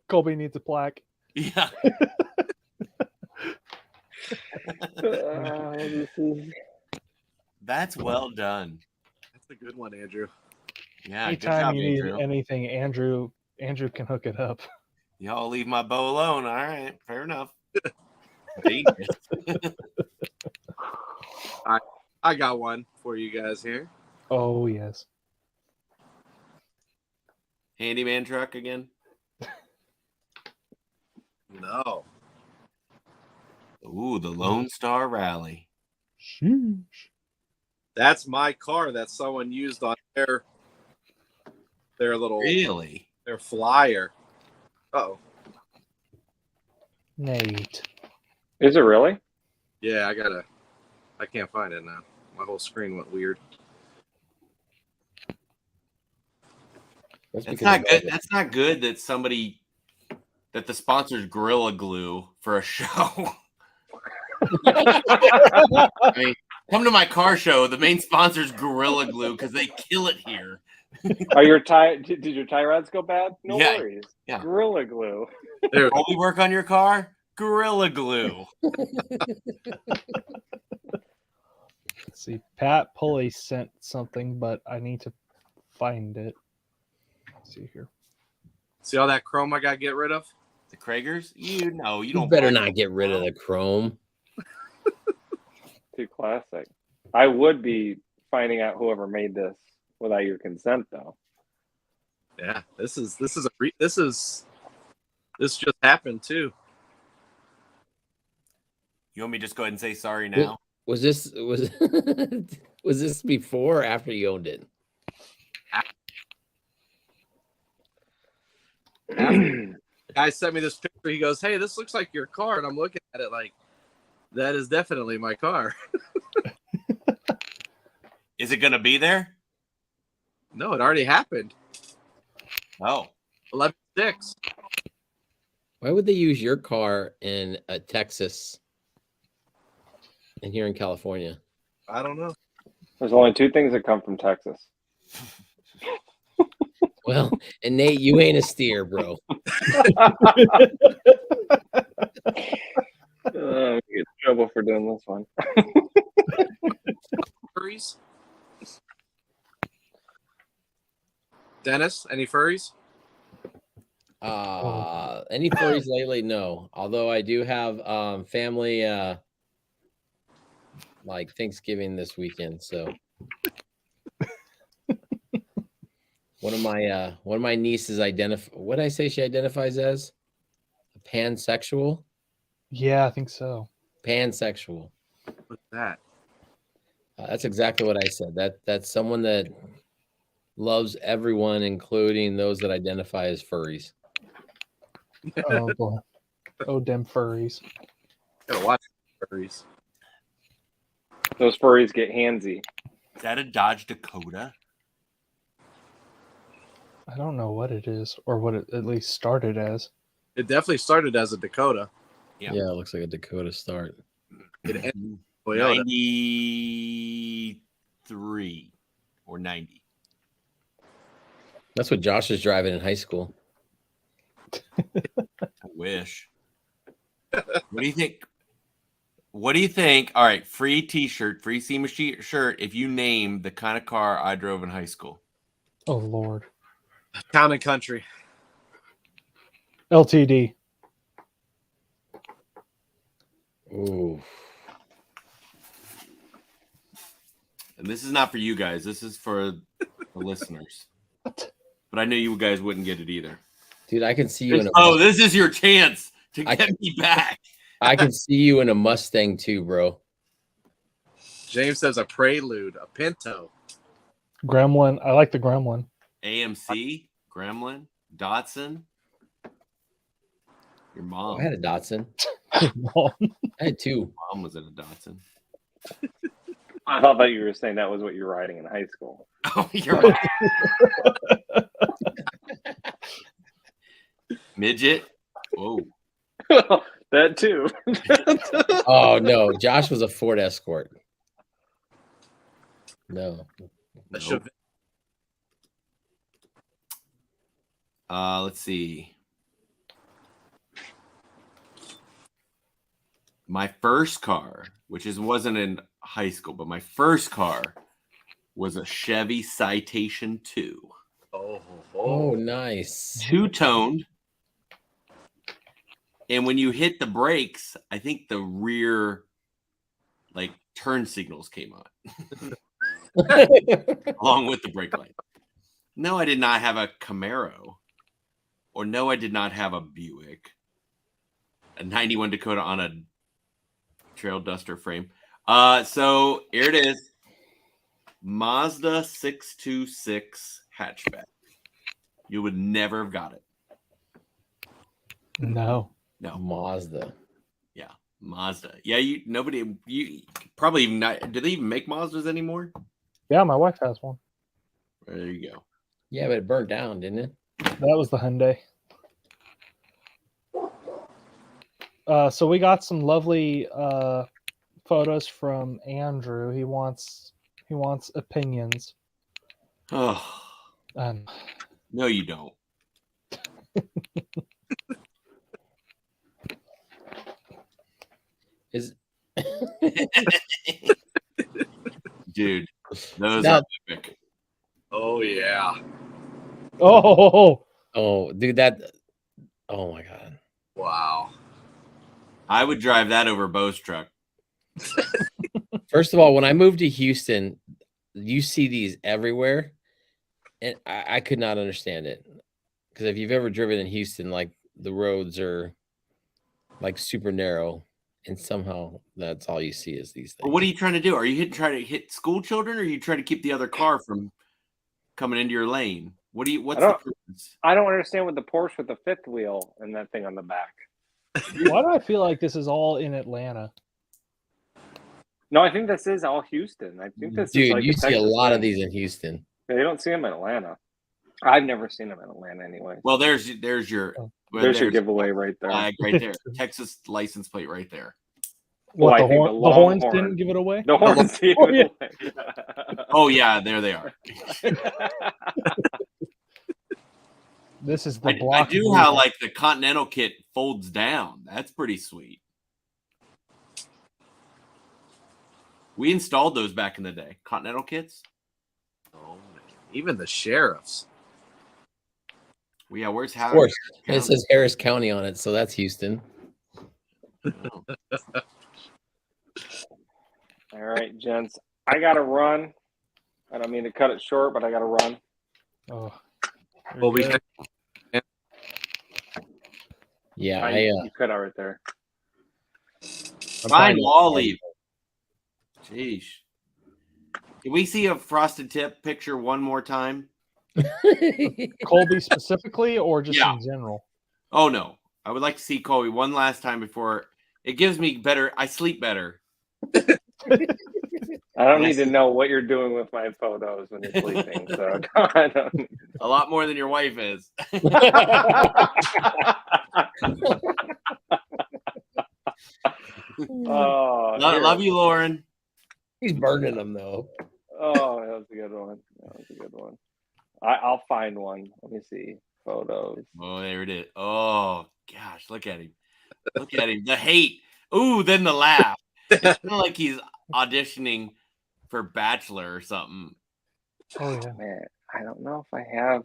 Colby needs a plaque. Yeah. This is... That's well done. That's a good one, Andrew. Yeah, good Anytime job, you need Andrew. anything, Andrew can hook it up. Y'all leave my bow alone. All right, fair enough. Dangerous. I got one for you guys here. Oh yes. Handyman truck again? No. Ooh, the Lone Star Rally. Sheesh. That's my car that someone used on their little Really? their flyer. Oh. Nate. Is it really? Yeah, I can't find it now. My whole screen went weird. That's not good. That's not good that the sponsor's Gorilla Glue for a show. I mean, come to my car show. The main sponsor's Gorilla Glue because they kill it here. Are your did your tie rods go bad? No Yeah, worries. yeah. Gorilla Glue. There, Only work on your car? Gorilla Glue. Let's see. Pat Pulley sent something, but I need to find it. Let's see here. see all that chrome I got to get rid of? The Kragers? You You don't better buy not get rid of the chrome. Too classic. I would be finding out whoever made this without your consent, though. Yeah, this just happened too. You want me to just go ahead and say sorry now? Was this was this before or after you owned it? Guy sent me this picture. He goes, "Hey, this looks like your car," and I'm looking at it like, that is definitely my car. Is it going to be there? No, it already happened. Oh. 11/6. Why would they use your car in Texas and here in California? I don't know. There's only two things that come from Texas. Well, and Nate, you ain't a steer, bro. Get in trouble for doing this one. Furries? Dennis, any furries? Any furries lately? No. Although I do have family like Thanksgiving this weekend, so one of my nieces what did I say she identifies as? A pansexual? Yeah, I think so. Pansexual. What's that? That's exactly what I said. That's someone that loves everyone, including those that identify as furries. Oh boy. Oh, damn furries. Gotta watch furries. Those furries get handsy. Is that a Dodge Dakota? I don't know what it is or what it at least started as. It definitely started as a Dakota. Yeah. Yeah, it looks like a Dakota start. It ended Toyota. 93 or 90. That's what Josh is driving in high school. I wish. What do you think? What do you think? All right, free T-shirt, free SEMA shirt. If you name the kind of car I drove in high school, Oh Lord. Town and Country. LTD. Ooh. and this is not for you guys. This is for the listeners. What? But I knew you guys wouldn't get it either. Dude, I can see you in a Oh, this is your chance to get me back. I can see you in a Mustang too, bro. James says a Prelude, a Pinto. Gremlin. I like the Gremlin. AMC, Gremlin, Datsun. Your mom. I had a Datsun. Mom. I had two. Mom was in a Datsun. I thought that you were saying that was what you were riding in high school. Oh, you're right. Midget. Whoa. That too. Oh no, Josh was a Ford Escort. No. Nope. Let's see. My first car, which wasn't in high school, but my first car was a Chevy Citation 2. Oh, nice. Two-toned. And when you hit the brakes, I think the rear turn signals came on along with the brake light. No, I did not have a Camaro. Or no, I did not have a Buick. A 91 Dakota on a Trail Duster frame. So here it is. Mazda 626 hatchback. You would never have got it. No. Mazda. Yeah, Mazda. Yeah, you probably even not. Do they even make Mazdas anymore? Yeah, my wife has one. There you go. Yeah, but it burnt down, didn't it? That was the Hyundai. So we got some lovely photos from Andrew. He wants opinions. Oh, no, you don't. Dude, those are epic. Oh yeah. Oh, dude, oh my god. Wow. I would drive that over Bo's truck. First of all, when I moved to Houston, you see these everywhere, and I could not understand it. Because if you've ever driven in Houston, the roads are super narrow, and somehow that's all you see is these things. Well, what are you trying to do? Are you trying to hit school children, or are you trying to keep the other car from coming into your lane? What's the purpose? I don't understand with the Porsche with the fifth wheel and that thing on the back. why do I feel like this is all in Atlanta? No, I think this is all Houston. I think this is Dude, you see a lot of these in Houston. They don't see them in Atlanta. I've never seen them in Atlanta anyway. Well, there's your your giveaway right there. Flag right there. Texas license plate right there. What, the horns didn't give it away? The horns gave it away. Oh yeah, there they are. This is the I block. do how the Continental kit folds down. That's pretty sweet. We installed those back in the day. Continental kits. Oh, even the sheriffs. Well, yeah, where's Harris? Of course, it says Harris County on it, so that's Houston. Oh. All right, gents. I gotta run. I don't mean to cut it short, but I gotta run. Oh, well, we. Yeah, you cut out right there. Fine, I'll leave. Jeez. Can we see a frosted tip picture one more time? Colby specifically, or just in general? Oh no, I would like to see Colby one last time before it gives me better. I sleep better. I don't need to know what you're doing with my photos when you're sleeping. So I don't. A lot more than your wife is. Oh, love you, Lauren. He's burning them though. Oh, that was a good one. I'll find one. Let me see photos. Oh, there it is. Oh gosh, look at him. Look at him. The hate. Ooh, then the laugh. It's kind of like he's auditioning for Bachelor or something. Oh yeah, man. I don't know if I have.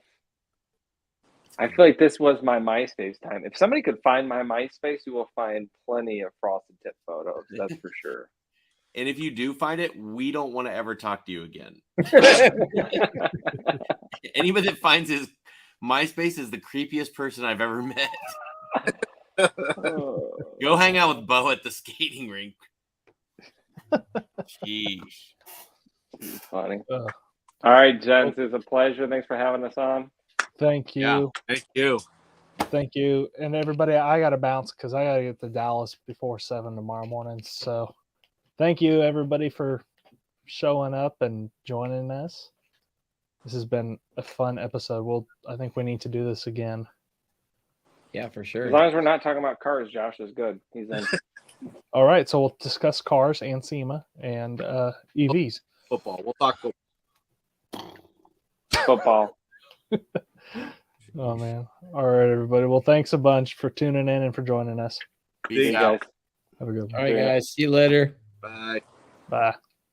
I feel like this was my MySpace time. If somebody could find my MySpace, you will find plenty of frosted tip photos. That's for sure. And if you do find it, we don't want to ever talk to you again. Anybody that finds his MySpace is the creepiest person I've ever met. Go hang out with Bo at the skating rink. Jeez. Funny. All right, gents, it's a pleasure. Thanks for having us on. Thank you. Yeah, thank you. Thank you. And everybody, I got to bounce because I got to get to Dallas before 7 tomorrow morning. So thank you, everybody, for showing up and joining us. This has been a fun episode. I think we need to do this again. Yeah, for sure. As long as we're not talking about cars, Josh is good. He's in. All right, so we'll discuss cars and SEMA and EVs. Football. We'll talk football. Football. Oh man! All right, everybody. Well, thanks a bunch for tuning in and for joining us. Peace See you out. guys. Have a good one. All right, guys. See you later. Bye. Bye.